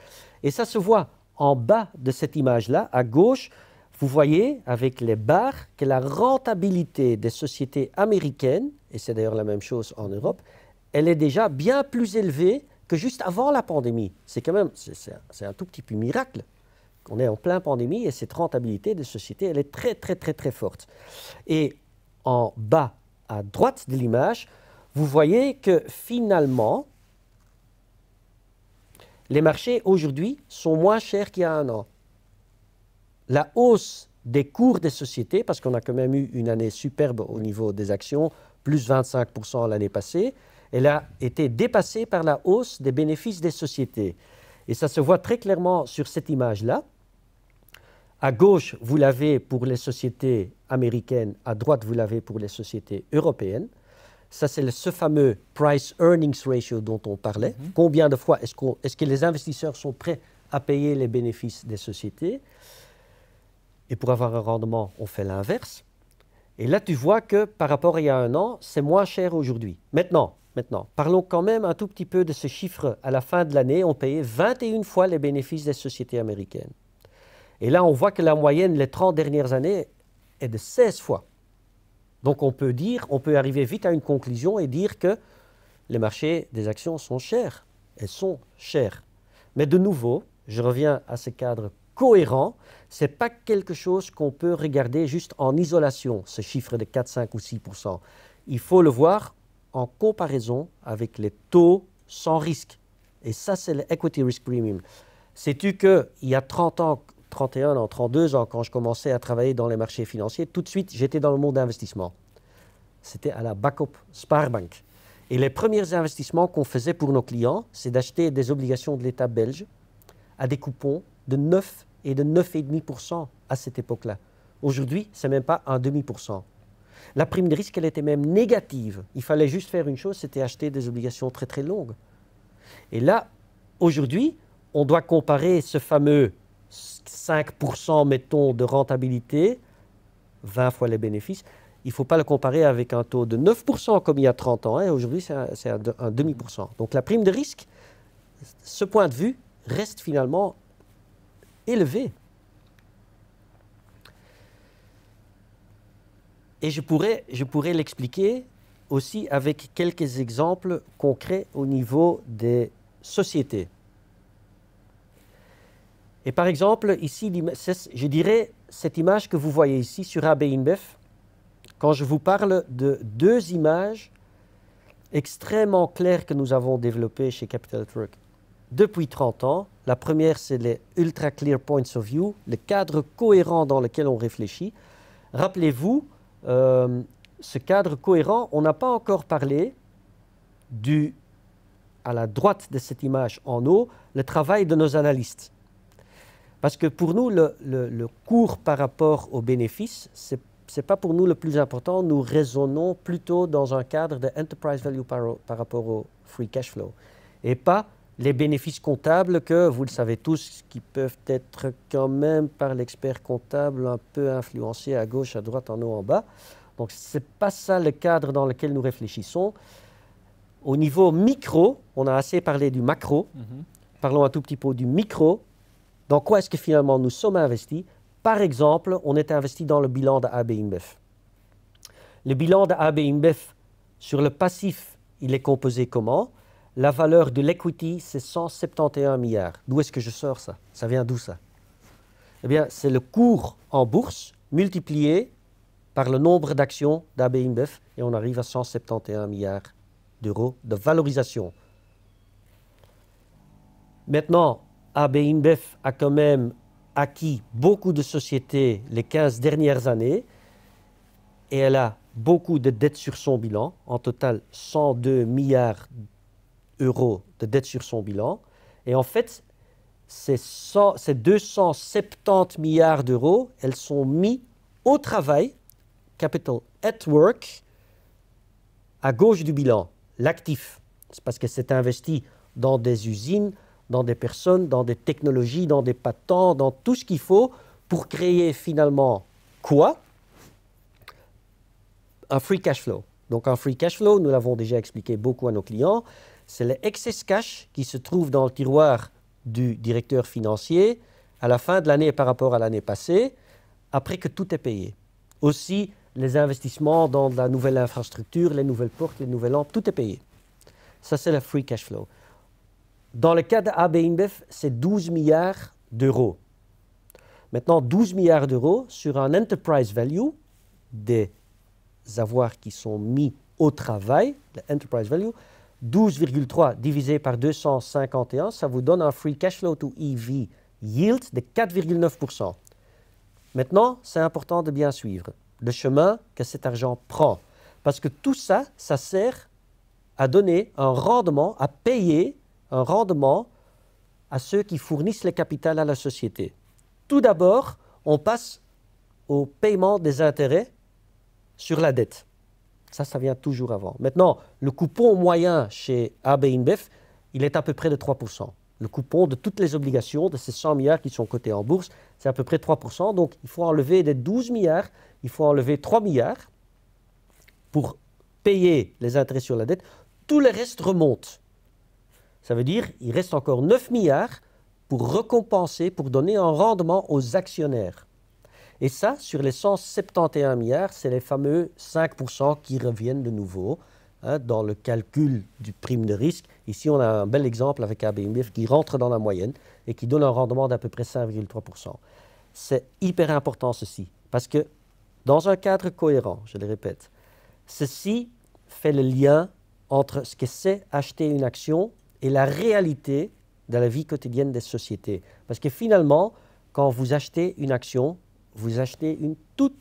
Et ça se voit en bas de cette image-là, à gauche. Vous voyez, avec les barres, que la rentabilité des sociétés américaines, et c'est d'ailleurs la même chose en Europe, elle est déjà bien plus élevée que juste avant la pandémie. C'est quand même, c'est un tout petit peu miracle. On est en pleine pandémie et cette rentabilité des sociétés, elle est très, très, très, très forte. Et en bas à droite de l'image, vous voyez que finalement, les marchés aujourd'hui sont moins chers qu'il y a un an. La hausse des cours des sociétés, parce qu'on a quand même eu une année superbe au niveau des actions, plus 25% l'année passée, elle a été dépassée par la hausse des bénéfices des sociétés. Et ça se voit très clairement sur cette image-là. À gauche, vous l'avez pour les sociétés américaines, à droite, vous l'avez pour les sociétés européennes. Ça, c'est ce fameux price-earnings ratio dont on parlait. Combien de fois est-ce que les investisseurs sont prêts à payer les bénéfices des sociétés? Et pour avoir un rendement, on fait l'inverse. Et là, tu vois que par rapport à il y a un an, c'est moins cher aujourd'hui. Maintenant, parlons quand même un tout petit peu de ce chiffre. À la fin de l'année, on payait 21 fois les bénéfices des sociétés américaines. Et là, on voit que la moyenne, les 30 dernières années, est de 16 fois. Donc, on peut arriver vite à une conclusion et dire que les marchés des actions sont chers. Elles sont chères. Mais de nouveau, je reviens à ce cadre cohérent. Ce n'est pas quelque chose qu'on peut regarder juste en isolation, ce chiffre de 4, 5 ou 6%. Il faut le voir en comparaison avec les taux sans risque. Et ça, c'est l'equity risk premium. Sais-tu qu'il y a 30 ans, 31 ans, 32 ans, quand je commençais à travailler dans les marchés financiers, tout de suite, j'étais dans le monde d'investissement. C'était à la Backup Sparbank. Et les premiers investissements qu'on faisait pour nos clients, c'est d'acheter des obligations de l'État belge à des coupons de 9 et de 9,5% à cette époque-là. Aujourd'hui, ce n'est même pas un demi%. La prime de risque, elle était même négative. Il fallait juste faire une chose, c'était acheter des obligations très très longues. Et là, aujourd'hui, on doit comparer ce fameux 5%, mettons, de rentabilité, 20 fois les bénéfices. Il ne faut pas le comparer avec un taux de 9% comme il y a 30 ans. Aujourd'hui, c'est un demi%. Donc la prime de risque, ce point de vue, reste finalement élevé. Et je pourrais l'expliquer aussi avec quelques exemples concrets au niveau des sociétés. Et par exemple, ici, je dirais cette image que vous voyez ici sur AB InBev, quand je vous parle de 2 images extrêmement claires que nous avons développées chez Capital at Work depuis 30 ans. La première, c'est les Ultra Clear Points of View, le cadre cohérent dans lequel on réfléchit. Rappelez-vous, ce cadre cohérent, on n'a pas encore parlé à la droite de cette image en haut, le travail de nos analystes. Parce que pour nous, le cours par rapport aux bénéfices, ce n'est pas pour nous le plus important. Nous raisonnons plutôt dans un cadre de enterprise value par rapport au free cash flow. Et pas les bénéfices comptables que, vous le savez tous, qui peuvent être quand même par l'expert comptable un peu influencés à gauche, à droite, en haut, en bas. Donc, ce n'est pas ça le cadre dans lequel nous réfléchissons. Au niveau micro, on a assez parlé du macro. Parlons un tout petit peu du micro. Dans quoi est-ce que finalement nous sommes investis? Par exemple, on est investi dans le bilan de AB InBev. Le bilan de AB InBev, sur le passif, il est composé comment? La valeur de l'equity, c'est 171 milliards. D'où est-ce que je sors ça? Ça vient d'où ça? Eh bien, c'est le cours en bourse multiplié par le nombre d'actions d'AB InBev et on arrive à 171 milliards d'euros de valorisation. Maintenant, AB InBev a quand même acquis beaucoup de sociétés les 15 dernières années et elle a beaucoup de dettes sur son bilan, en total 102 milliards d'euros de dettes sur son bilan. Et en fait, ces 270 milliards d'euros, elles sont mis au travail, capital at work, à gauche du bilan, l'actif. C'est parce que c'est investi dans des usines, dans des personnes, dans des technologies, dans des patents, dans tout ce qu'il faut pour créer finalement quoi? Un free cash flow. Donc un free cash flow, nous l'avons déjà expliqué beaucoup à nos clients, c'est les excess cash qui se trouvent dans le tiroir du directeur financier à la fin de l'année par rapport à l'année passée, après que tout est payé. Aussi, les investissements dans la nouvelle infrastructure, les nouvelles portes, les nouvelles lampes, tout est payé. Ça, c'est le free cash flow. Dans le cas d'AB InBev, c'est 12 milliards d'euros. Maintenant, 12 milliards d'euros sur un enterprise value, des avoirs qui sont mis au travail, le enterprise value, 12,3 divisé par 251, ça vous donne un free cash flow to EV yield de 4,9%. Maintenant, c'est important de bien suivre le chemin que cet argent prend. Parce que tout ça, ça sert à donner un rendement, à payer un rendement à ceux qui fournissent le capital à la société. Tout d'abord, on passe au paiement des intérêts sur la dette. Ça vient toujours avant. Maintenant, le coupon moyen chez AB InBev, il est à peu près de 3%. Le coupon de toutes les obligations, de ces 100 milliards qui sont cotés en bourse, c'est à peu près 3%. Donc, il faut enlever des 12 milliards, il faut enlever 3 milliards pour payer les intérêts sur la dette. Tout le reste remonte. Ça veut dire qu'il reste encore 9 milliards pour récompenser, pour donner un rendement aux actionnaires. Et ça, sur les 171 milliards, c'est les fameux 5% qui reviennent de nouveau dans le calcul du prime de risque. Ici, on a un bel exemple avec AB InBev qui rentre dans la moyenne et qui donne un rendement d'à peu près 5,3%. C'est hyper important ceci, parce que dans un cadre cohérent, je le répète, ceci fait le lien entre ce que c'est acheter une action et la réalité de la vie quotidienne des sociétés. Parce que finalement, quand vous achetez une action, vous achetez une toute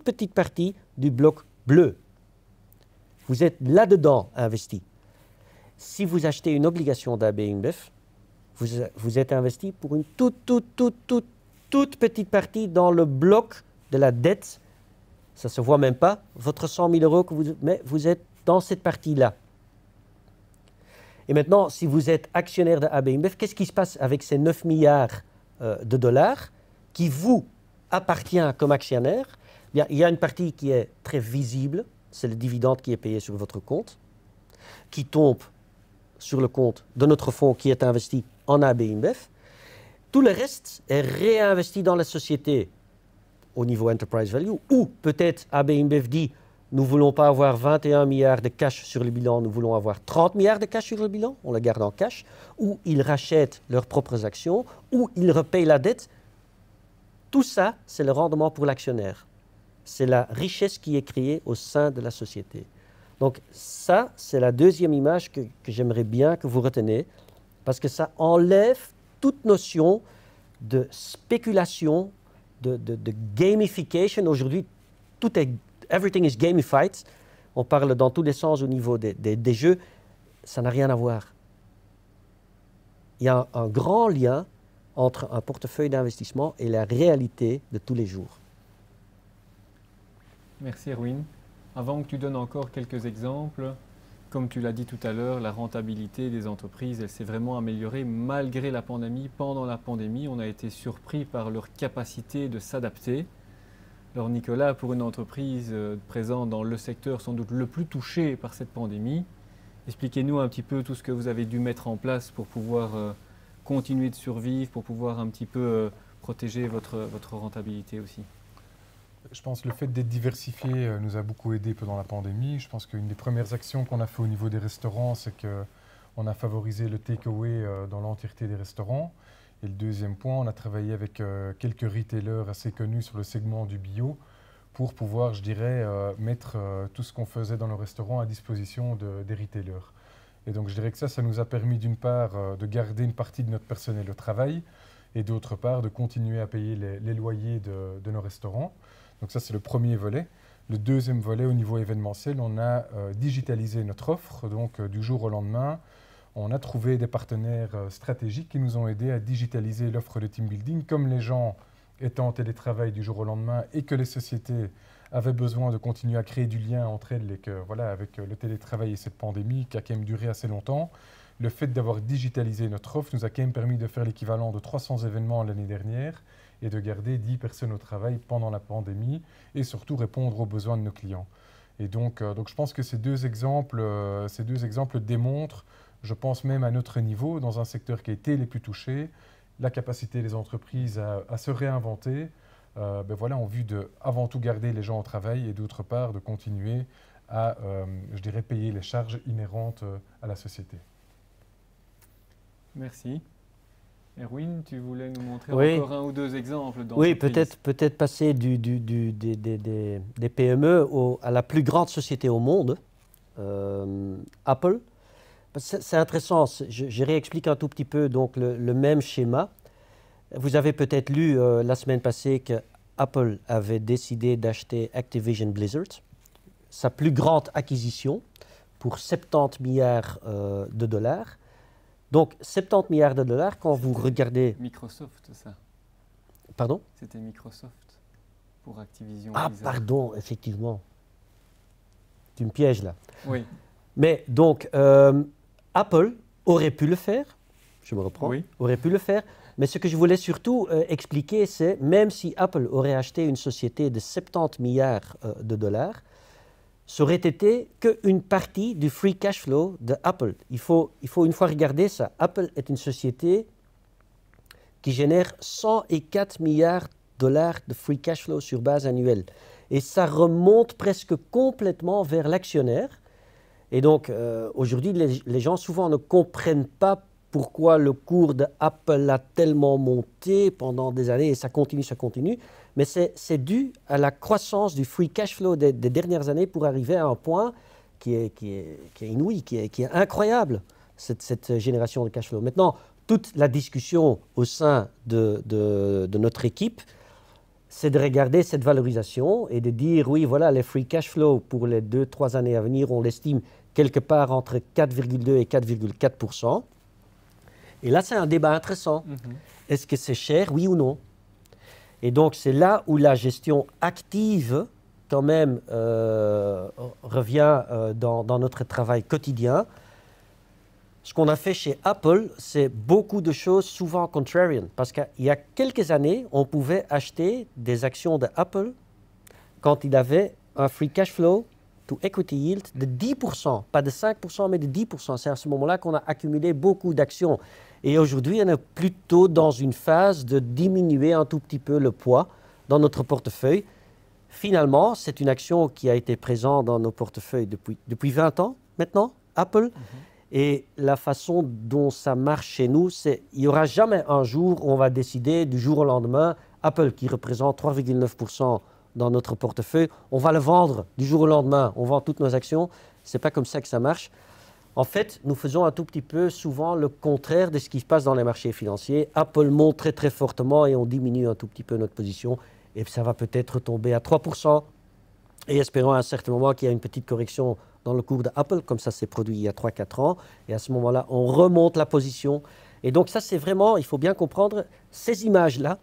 petite partie du bloc bleu. Vous êtes là-dedans investi. Si vous achetez une obligation d'AB InBev, vous êtes investi pour une toute petite partie dans le bloc de la dette. Ça ne se voit même pas. Votre 100 000 euros, mais vous êtes dans cette partie-là. Et maintenant, si vous êtes actionnaire de AB InBev, qu'est-ce qui se passe avec ces 9 milliards de dollars qui vous appartient comme actionnaire? Bien, il y a une partie qui est très visible, c'est le dividende qui est payé sur votre compte, qui tombe sur le compte de notre fonds qui est investi en AB InBev. Tout le reste est réinvesti dans la société au niveau enterprise value, ou peut-être AB InBev dit nous ne voulons pas avoir 21 milliards de cash sur le bilan, nous voulons avoir 30 milliards de cash sur le bilan, on le garde en cash, ou ils rachètent leurs propres actions, ou ils repayent la dette. Tout ça, c'est le rendement pour l'actionnaire. C'est la richesse qui est créée au sein de la société. Donc ça, c'est la deuxième image que j'aimerais bien que vous reteniez, parce que ça enlève toute notion de spéculation, de gamification. Aujourd'hui, everything is gamified. On parle dans tous les sens au niveau des jeux. Ça n'a rien à voir. Il y a un grand lien entre un portefeuille d'investissement et la réalité de tous les jours. Merci Erwin. Avant que tu donnes encore quelques exemples, comme tu l'as dit tout à l'heure, la rentabilité des entreprises, elle s'est vraiment améliorée malgré la pandémie. Pendant la pandémie, on a été surpris par leur capacité de s'adapter. Alors Nicolas, pour une entreprise présente dans le secteur sans doute le plus touché par cette pandémie, expliquez-nous un petit peu tout ce que vous avez dû mettre en place pour pouvoir continuer de survivre, pour pouvoir un petit peu protéger votre rentabilité aussi. Je pense que le fait d'être diversifié nous a beaucoup aidé pendant la pandémie. Je pense qu'une des premières actions qu'on a fait au niveau des restaurants, c'est qu'on a favorisé le take-away dans l'entièreté des restaurants. Et le deuxième point, on a travaillé avec quelques retailers assez connus sur le segment du bio pour pouvoir, je dirais, mettre tout ce qu'on faisait dans le restaurant à disposition des retailers. Et donc je dirais que ça nous a permis d'une part de garder une partie de notre personnel au travail et d'autre part de continuer à payer les loyers de nos restaurants. Donc ça, c'est le premier volet. Le deuxième volet, au niveau événementiel, on a digitalisé notre offre. Donc du jour au lendemain, on a trouvé des partenaires stratégiques qui nous ont aidés à digitaliser l'offre de team building. Comme les gens étaient en télétravail du jour au lendemain et que les sociétés avaient besoin de continuer à créer du lien entre elles et que, voilà, avec le télétravail et cette pandémie qui a quand même duré assez longtemps, le fait d'avoir digitalisé notre offre nous a quand même permis de faire l'équivalent de 300 événements l'année dernière et de garder 10 personnes au travail pendant la pandémie et surtout répondre aux besoins de nos clients. Et donc je pense que ces deux exemples démontrent, je pense même à notre niveau, dans un secteur qui a été les plus touchés, la capacité des entreprises à se réinventer, voilà, en vue de, avant tout, garder les gens au travail et d'autre part, de continuer à, je dirais, payer les charges inhérentes à la société. Merci. Erwin, tu voulais nous montrer Oui. encore un ou deux exemples Oui, d'entreprises. peut-être passer des PME à la plus grande société au monde, Apple. C'est intéressant, je réexplique un tout petit peu donc, le même schéma. Vous avez peut-être lu la semaine passée que Apple avait décidé d'acheter Activision Blizzard, sa plus grande acquisition, pour 70 milliards de dollars. Donc 70 milliards de dollars, quand vous regardez... Microsoft, ça. Pardon? C'était Microsoft pour Activision. Ah, Blizzard. pardon, effectivement. Tu me pièges là. Oui. Mais donc, Apple aurait pu le faire, je me reprends, Oui. aurait pu le faire, mais ce que je voulais surtout expliquer, c'est même si Apple aurait acheté une société de 70 milliards de dollars, ça aurait été qu'une partie du free cash flow de Apple. Il faut une fois regarder ça. Apple est une société qui génère 104 milliards de dollars de free cash flow sur base annuelle. Et ça remonte presque complètement vers l'actionnaire. Et donc, aujourd'hui, les gens souvent ne comprennent pas pourquoi le cours de Apple a tellement monté pendant des années et ça continue. Mais c'est dû à la croissance du free cash flow des dernières années pour arriver à un point qui est inouï, qui est incroyable, cette génération de cash flow. Maintenant, toute la discussion au sein de notre équipe, c'est de regarder cette valorisation et de dire, oui, voilà, les free cash flow pour les 2-3 années à venir, on l'estime quelque part entre 4,2 et 4,4%. Et là, c'est un débat intéressant. Est-ce que c'est cher, oui ou non? Et donc, c'est là où la gestion active, quand même, revient dans notre travail quotidien. Ce qu'on a fait chez Apple, c'est beaucoup de choses souvent contrarian. Parce qu'il y a quelques années, on pouvait acheter des actions d'Apple quand il avait un free cash flow to equity yield de 10%. Pas de 5%, mais de 10%. C'est à ce moment-là qu'on a accumulé beaucoup d'actions. Et aujourd'hui, on est plutôt dans une phase de diminuer un tout petit peu le poids dans notre portefeuille. Finalement, c'est une action qui a été présente dans nos portefeuilles depuis 20 ans maintenant, Apple. Et la façon dont ça marche chez nous, c'est qu'il n'y aura jamais un jour où on va décider du jour au lendemain, Apple qui représente 3,9% dans notre portefeuille, on va le vendre du jour au lendemain, on vend toutes nos actions. Ce n'est pas comme ça que ça marche. En fait, nous faisons un tout petit peu souvent le contraire de ce qui se passe dans les marchés financiers. Apple monte très très fortement et on diminue un tout petit peu notre position et ça va peut-être tomber à 3%. Et espérons à un certain moment qu'il y a une petite correction dans le cours d'Apple, comme ça s'est produit il y a 3-4 ans. Et à ce moment-là, on remonte la position. Et donc ça, c'est vraiment, il faut bien comprendre, ces images-là,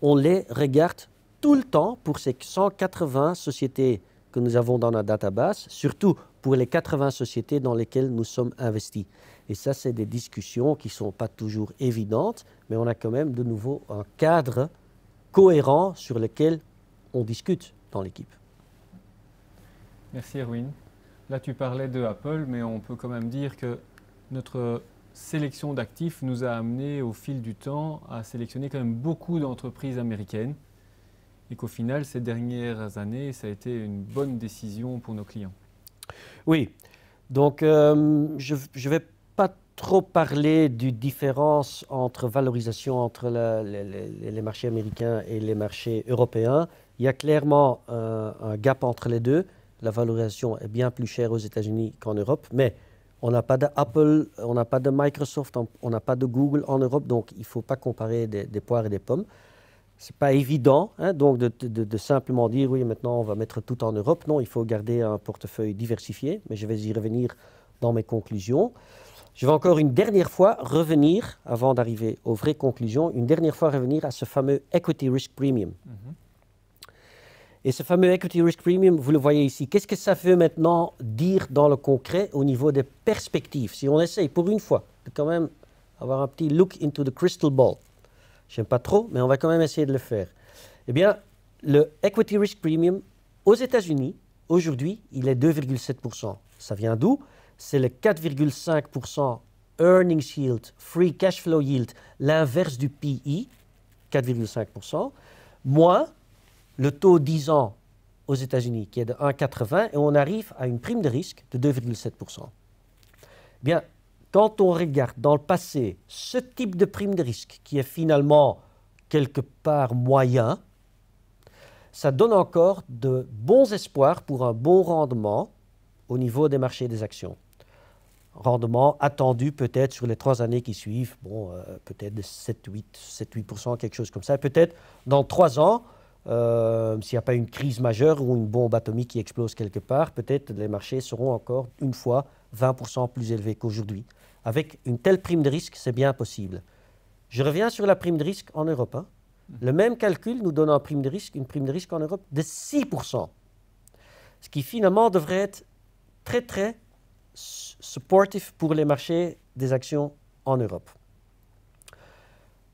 on les regarde tout le temps pour ces 180 sociétés que nous avons dans la database, surtout pour les 80 sociétés dans lesquelles nous sommes investis. Et ça, c'est des discussions qui ne sont pas toujours évidentes, mais on a quand même de nouveau un cadre cohérent sur lequel on discute dans l'équipe. Merci Erwin. Là, tu parlais de Apple, mais on peut quand même dire que notre sélection d'actifs nous a amené au fil du temps à sélectionner quand même beaucoup d'entreprises américaines et qu'au final, ces dernières années, ça a été une bonne décision pour nos clients. Oui, donc je ne vais pas trop parler du différence entre valorisation entre les marchés américains et les marchés européens. Il y a clairement un gap entre les deux. La valorisation est bien plus chère aux États-Unis qu'en Europe, mais on n'a pas d'Apple, on n'a pas de Microsoft, on n'a pas de Google en Europe, donc il ne faut pas comparer des poires et des pommes. Ce n'est pas évident donc de simplement dire oui, maintenant on va mettre tout en Europe. Non, il faut garder un portefeuille diversifié, mais je vais y revenir dans mes conclusions. Je vais encore une dernière fois revenir, avant d'arriver aux vraies conclusions, une dernière fois revenir à ce fameux Equity Risk Premium. Et ce fameux Equity Risk Premium, vous le voyez ici. Qu'est-ce que ça veut maintenant dire dans le concret au niveau des perspectives? Si on essaye pour une fois de quand même avoir un petit look into the crystal ball. J'aime pas trop, mais on va quand même essayer de le faire. Eh bien, le Equity Risk Premium aux États-Unis, aujourd'hui, il est 2,7%. Ça vient d'où? C'est le 4,5% Earnings Yield, Free Cash Flow Yield, l'inverse du PE, 4,5%, moins le taux 10 ans aux États-Unis qui est de 1,80 et on arrive à une prime de risque de 2,7%. Bien, quand on regarde dans le passé ce type de prime de risque qui est finalement quelque part moyen, ça donne encore de bons espoirs pour un bon rendement au niveau des marchés des actions. Rendement attendu peut-être sur les 3 années qui suivent, bon, peut-être de 7-8%, quelque chose comme ça. Peut-être dans 3 ans, s'il n'y a pas une crise majeure ou une bombe atomique qui explose quelque part, peut-être les marchés seront encore une fois 20% plus élevés qu'aujourd'hui. Avec une telle prime de risque, c'est bien possible. Je reviens sur la prime de risque en Europe. Le même calcul nous donne une prime de risque en Europe de 6%. Ce qui finalement devrait être très, très supportif pour les marchés des actions en Europe.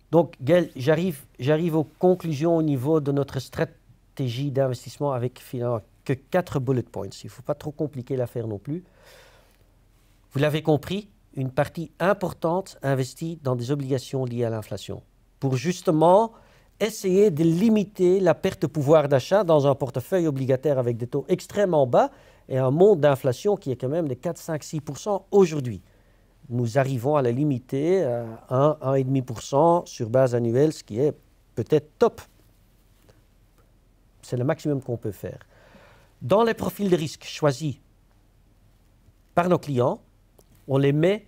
Donc, Gaël, j'arrive aux conclusions au niveau de notre stratégie d'investissement avec finalement que 4 bullet points. Il ne faut pas trop compliquer l'affaire non plus. Vous l'avez compris, une partie importante investie dans des obligations liées à l'inflation pour justement essayer de limiter la perte de pouvoir d'achat dans un portefeuille obligataire avec des taux extrêmement bas et un monde d'inflation qui est quand même de 4, 5, 6% aujourd'hui. Nous arrivons à la limiter à 1, 1,5% sur base annuelle, ce qui est peut-être top. C'est le maximum qu'on peut faire. Dans les profils de risque choisis par nos clients, on les met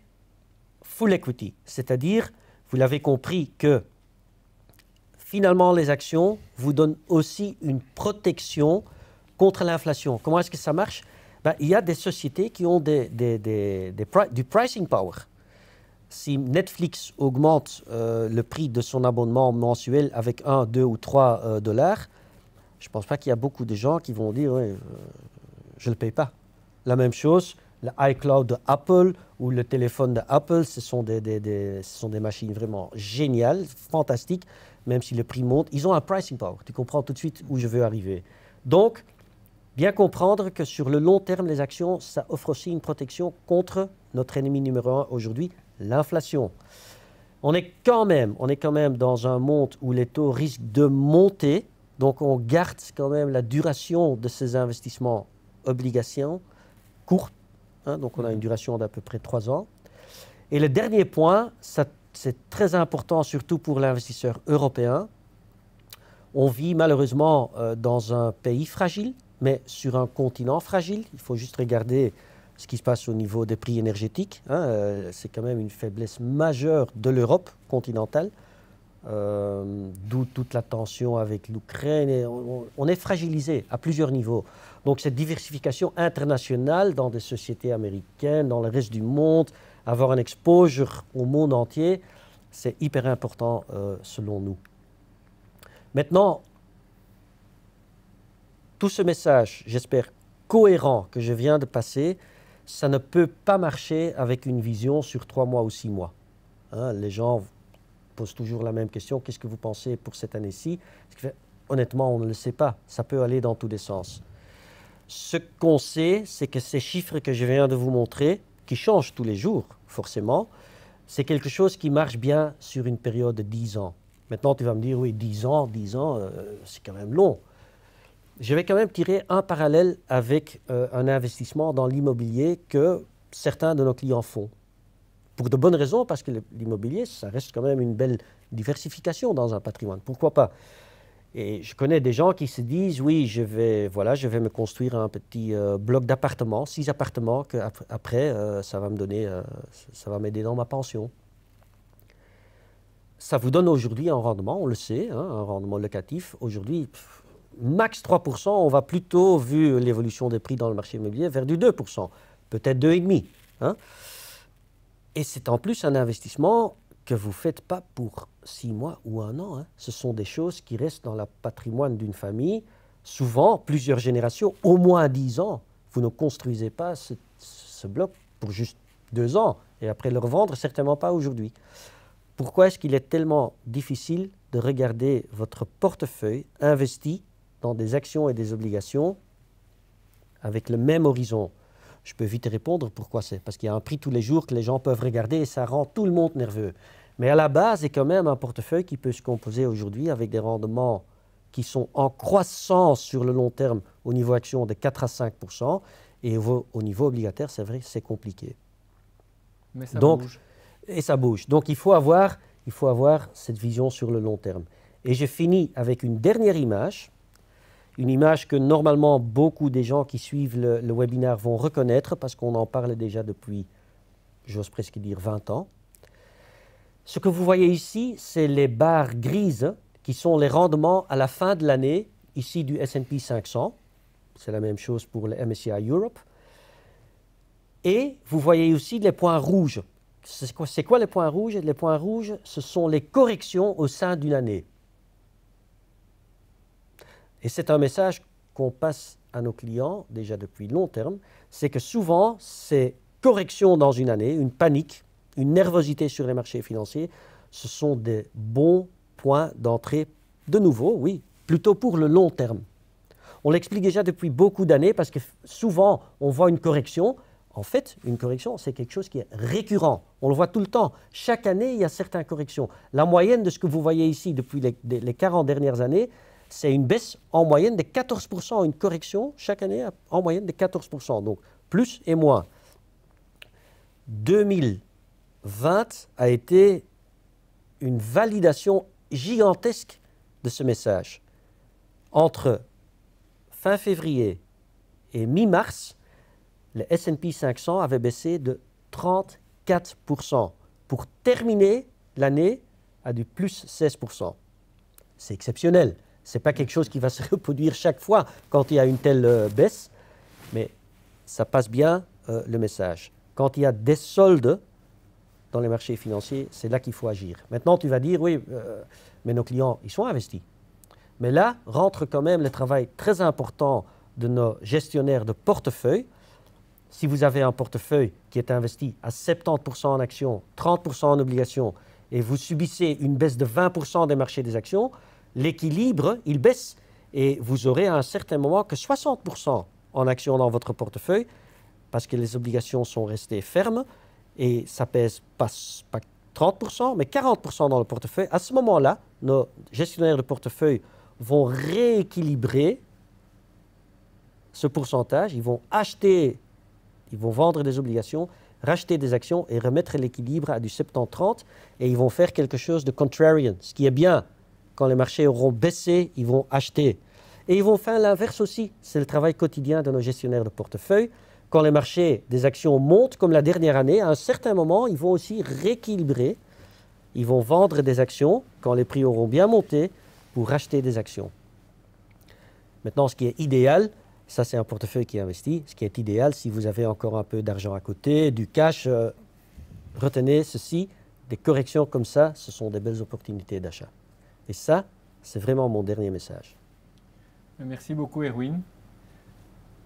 full equity, c'est-à-dire, vous l'avez compris, que finalement les actions vous donnent aussi une protection contre l'inflation. Comment est-ce que ça marche? Il y a des sociétés qui ont du pricing power. Si Netflix augmente le prix de son abonnement mensuel avec 1, 2 ou 3 dollars, je ne pense pas qu'il y a beaucoup de gens qui vont dire ouais, je ne le paye pas. La même chose, le iCloud de Apple ou le téléphone de Apple, ce sont des machines vraiment géniales, fantastiques, même si le prix monte. Ils ont un pricing power. Tu comprends tout de suite où je veux arriver. Donc, bien comprendre que sur le long terme, les actions, ça offre aussi une protection contre notre ennemi numéro 1 aujourd'hui, l'inflation. On est quand même dans un monde où les taux risquent de monter, donc on garde quand même la duration de ces investissements obligations courtes, donc on a une duration d'à peu près 3 ans. Et le dernier point, c'est très important surtout pour l'investisseur européen. On vit malheureusement dans un pays fragile, mais sur un continent fragile. Il faut juste regarder ce qui se passe au niveau des prix énergétiques. C'est quand même une faiblesse majeure de l'Europe continentale, d'où toute la tension avec l'Ukraine. On est fragilisé à plusieurs niveaux. Donc cette diversification internationale dans des sociétés américaines, dans le reste du monde, avoir un exposure au monde entier, c'est hyper important selon nous. Maintenant, tout ce message, j'espère, cohérent que je viens de passer, ça ne peut pas marcher avec une vision sur 3 mois ou 6 mois. Les gens posent toujours la même question, qu'est-ce que vous pensez pour cette année-ci? Honnêtement, on ne le sait pas, ça peut aller dans tous les sens. Ce qu'on sait, c'est que ces chiffres que je viens de vous montrer, qui changent tous les jours, forcément, c'est quelque chose qui marche bien sur une période de 10 ans. Maintenant, tu vas me dire, oui, 10 ans, c'est quand même long. Je vais quand même tirer un parallèle avec un investissement dans l'immobilier que certains de nos clients font. Pour de bonnes raisons, parce que l'immobilier, ça reste quand même une belle diversification dans un patrimoine. Pourquoi pas? Et je connais des gens qui se disent, oui, je vais me construire un petit bloc d'appartements, 6 appartements, qu'après, ça va me donner, ça va m'aider dans ma pension. Ça vous donne aujourd'hui un rendement, on le sait, un rendement locatif. Aujourd'hui, max 3%, on va plutôt, vu l'évolution des prix dans le marché immobilier, vers du 2%, peut-être 2,5%. Et c'est en plus un investissement que vous ne faites pas pour 6 mois ou 1 an. Hein. Ce sont des choses qui restent dans le patrimoine d'une famille, souvent plusieurs générations, au moins 10 ans. Vous ne construisez pas ce bloc pour juste 2 ans et après le revendre, certainement pas aujourd'hui. Pourquoi est-ce qu'il est tellement difficile de regarder votre portefeuille investi dans des actions et des obligations avec le même horizon? Je peux vite répondre pourquoi c'est. Parce qu'il y a un prix tous les jours que les gens peuvent regarder et ça rend tout le monde nerveux. Mais à la base, c'est quand même un portefeuille qui peut se composer aujourd'hui avec des rendements qui sont en croissance sur le long terme au niveau action de 4 à 5%. Et au niveau obligataire, c'est vrai que c'est compliqué. Mais ça Donc, bouge. Et ça bouge. Donc il faut avoir cette vision sur le long terme. Et je finis avec une dernière image. Une image que normalement beaucoup des gens qui suivent le webinaire vont reconnaître parce qu'on en parle déjà depuis, j'ose presque dire, 20 ans. Ce que vous voyez ici, c'est les barres grises qui sont les rendements à la fin de l'année, ici du S&P 500. C'est la même chose pour le MSCI Europe. Et vous voyez aussi les points rouges. C'est quoi les points rouges? Les points rouges, ce sont les corrections au sein d'une année. Et c'est un message qu'on passe à nos clients déjà depuis long terme, c'est que souvent, ces corrections dans une année, une panique, une nervosité sur les marchés financiers, ce sont des bons points d'entrée, de nouveau, oui, plutôt pour le long terme. On l'explique déjà depuis beaucoup d'années parce que souvent, on voit une correction. En fait, une correction, c'est quelque chose qui est récurrent. On le voit tout le temps. Chaque année, il y a certaines corrections. La moyenne de ce que vous voyez ici depuis les 40 dernières années, c'est une baisse en moyenne de 14%, une correction chaque année en moyenne de 14%, donc plus et moins. 2020 a été une validation gigantesque de ce message. Entre fin février et mi-mars, le S&P 500 avait baissé de 34% pour terminer l'année à du plus 16%. C'est exceptionnel. Ce n'est pas quelque chose qui va se reproduire chaque fois quand il y a une telle baisse, mais ça passe bien le message. Quand il y a des soldes dans les marchés financiers, c'est là qu'il faut agir. Maintenant, tu vas dire, oui, mais nos clients, ils sont investis. Mais là, rentre quand même le travail très important de nos gestionnaires de portefeuille. Si vous avez un portefeuille qui est investi à 70% en actions, 30% en obligations, et vous subissez une baisse de 20% des marchés des actions, l'équilibre, il baisse et vous aurez à un certain moment que 60% en actions dans votre portefeuille parce que les obligations sont restées fermes et ça pèse pas 30%, mais 40% dans le portefeuille. À ce moment-là, nos gestionnaires de portefeuille vont rééquilibrer ce pourcentage. Ils vont acheter, ils vont vendre des obligations, racheter des actions et remettre l'équilibre à du 70-30 et ils vont faire quelque chose de contrarian, ce qui est bien. Quand les marchés auront baissé, ils vont acheter. Et ils vont faire l'inverse aussi. C'est le travail quotidien de nos gestionnaires de portefeuille. Quand les marchés des actions montent, comme la dernière année, à un certain moment, ils vont aussi rééquilibrer. Ils vont vendre des actions quand les prix auront bien monté pour racheter des actions. Maintenant, ce qui est idéal, ça c'est un portefeuille qui investit. Ce qui est idéal, si vous avez encore un peu d'argent à côté, du cash, retenez ceci, des corrections comme ça, ce sont des belles opportunités d'achat. Et ça, c'est vraiment mon dernier message. Merci beaucoup, Erwin.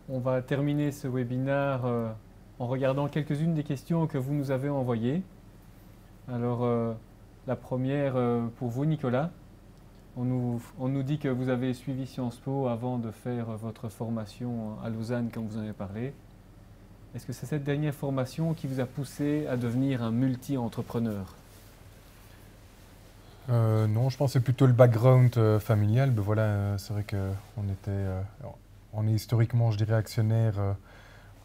On va terminer ce webinaire en regardant quelques-unes des questions que vous nous avez envoyées. Alors, la première pour vous, Nicolas. On nous dit que vous avez suivi Sciences Po avant de faire votre formation à Lausanne, comme vous en avez parlé. Est-ce que c'est cette dernière formation qui vous a poussé à devenir un multi-entrepreneur ? Non, je pense que c'est plutôt le background familial. Ben voilà, c'est vrai qu'on on est historiquement, je dirais, actionnaire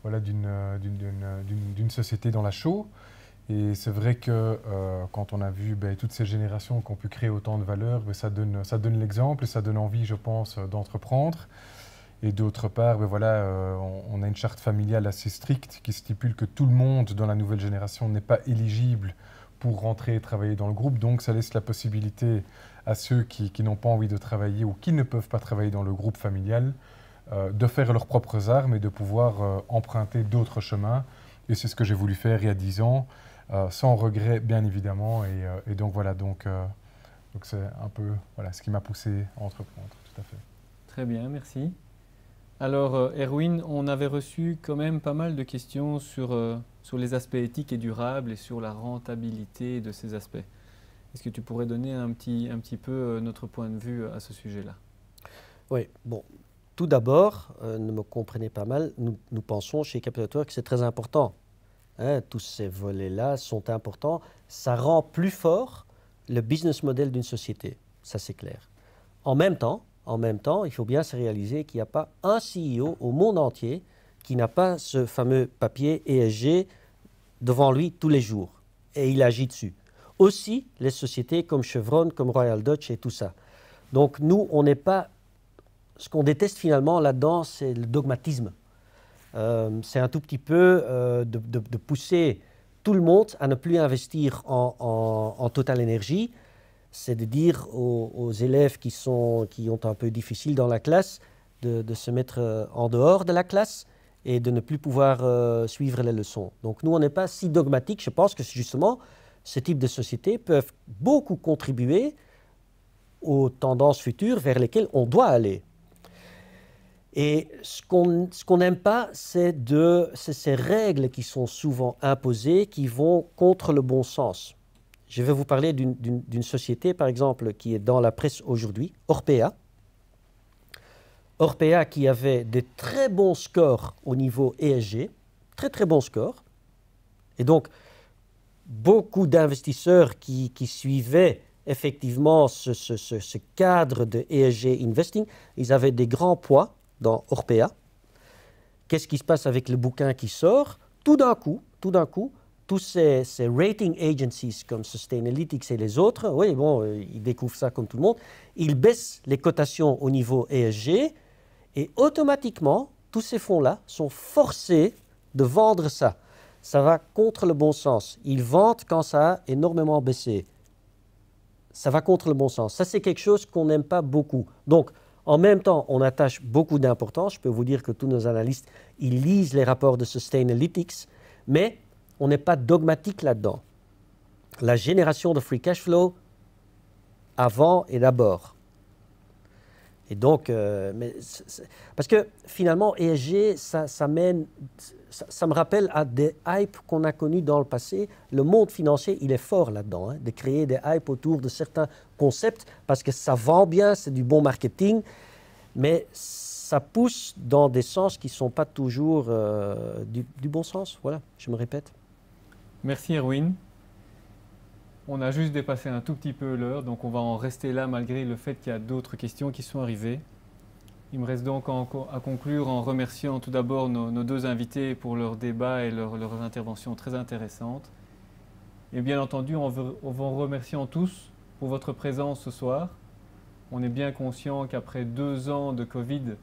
voilà, d'une société dans la chaux. Et c'est vrai que quand on a vu toutes ces générations qui ont pu créer autant de valeur, ça donne l'exemple et ça donne envie, je pense, d'entreprendre. Et d'autre part, voilà, on a une charte familiale assez stricte qui stipule que tout le monde dans la nouvelle génération n'est pas éligible pour rentrer et travailler dans le groupe. Donc, ça laisse la possibilité à ceux qui n'ont pas envie de travailler ou qui ne peuvent pas travailler dans le groupe familial de faire leurs propres armes et de pouvoir emprunter d'autres chemins. Et c'est ce que j'ai voulu faire il y a 10 ans. sans regret bien évidemment. Et donc voilà, donc c'est un peu voilà, ce qui m'a poussé à entreprendre, tout à fait. Très bien, merci. Alors, Erwin, on avait reçu quand même pas mal de questions sur les aspects éthiques et durables et sur la rentabilité de ces aspects. Est-ce que tu pourrais donner un petit peu notre point de vue à ce sujet-là? Oui, bon, tout d'abord, ne me comprenez pas mal, nous pensons chez Capital Network que c'est très important. Hein, tous ces volets-là sont importants. Ça rend plus fort le business model d'une société, ça c'est clair. En même temps, il faut bien se réaliser qu'il n'y a pas un CEO au monde entier qui n'a pas ce fameux papier ESG devant lui tous les jours. Et il agit dessus. Aussi, les sociétés comme Chevron, comme Royal Dutch et tout ça. Donc nous, on n'est pas... Ce qu'on déteste finalement là-dedans, c'est le dogmatisme. C'est un tout petit peu de pousser tout le monde à ne plus investir en Total Energy. C'est de dire aux élèves qui ont un peu difficile dans la classe de se mettre en dehors de la classe et de ne plus pouvoir suivre les leçons. Donc nous, on n'est pas si dogmatique. Je pense que justement, ce type de sociétés peuvent beaucoup contribuer aux tendances futures vers lesquelles on doit aller. Et ce qu'on n'aime pas, c'est ces règles qui sont souvent imposées, qui vont contre le bon sens. Je vais vous parler d'une société, par exemple, qui est dans la presse aujourd'hui, Orpea. Orpea qui avait des très bons scores au niveau ESG, très très bons scores. Et donc, beaucoup d'investisseurs qui suivaient effectivement ce cadre de ESG investing, ils avaient des grands poids dans Orpea. Qu'est-ce qui se passe avec le bouquin qui sort? Tout d'un coup, tous ces rating agencies comme Sustainalytics et les autres, oui, bon, ils découvrent ça comme tout le monde, ils baissent les cotations au niveau ESG et automatiquement, tous ces fonds-là sont forcés de vendre ça. Ça va contre le bon sens. Ils vendent quand ça a énormément baissé. Ça va contre le bon sens. Ça, c'est quelque chose qu'on n'aime pas beaucoup. Donc, en même temps, on attache beaucoup d'importance. Je peux vous dire que tous nos analystes, ils lisent les rapports de Sustainalytics, mais on n'est pas dogmatique là-dedans. La génération de free cash flow, avant et d'abord. Et donc, parce que finalement, ESG, ça me rappelle à des hypes qu'on a connus dans le passé. Le monde financier, il est fort là-dedans, hein, de créer des hypes autour de certains concepts, parce que ça vend bien, c'est du bon marketing, mais ça pousse dans des sens qui ne sont pas toujours du bon sens. Voilà, je me répète. Merci Erwin. On a juste dépassé un tout petit peu l'heure, donc on va en rester là malgré le fait qu'il y a d'autres questions qui sont arrivées. Il me reste donc à conclure en remerciant tout d'abord nos deux invités pour leur débat et leurs interventions très intéressantes. Et bien entendu, on vous remerciant tous pour votre présence ce soir. On est bien conscient qu'après 2 ans de Covid,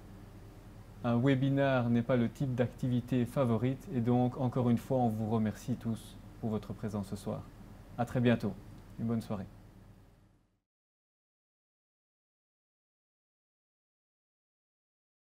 un webinar n'est pas le type d'activité favorite. Et donc, encore une fois, on vous remercie tous pour votre présence ce soir. À très bientôt. Une bonne soirée.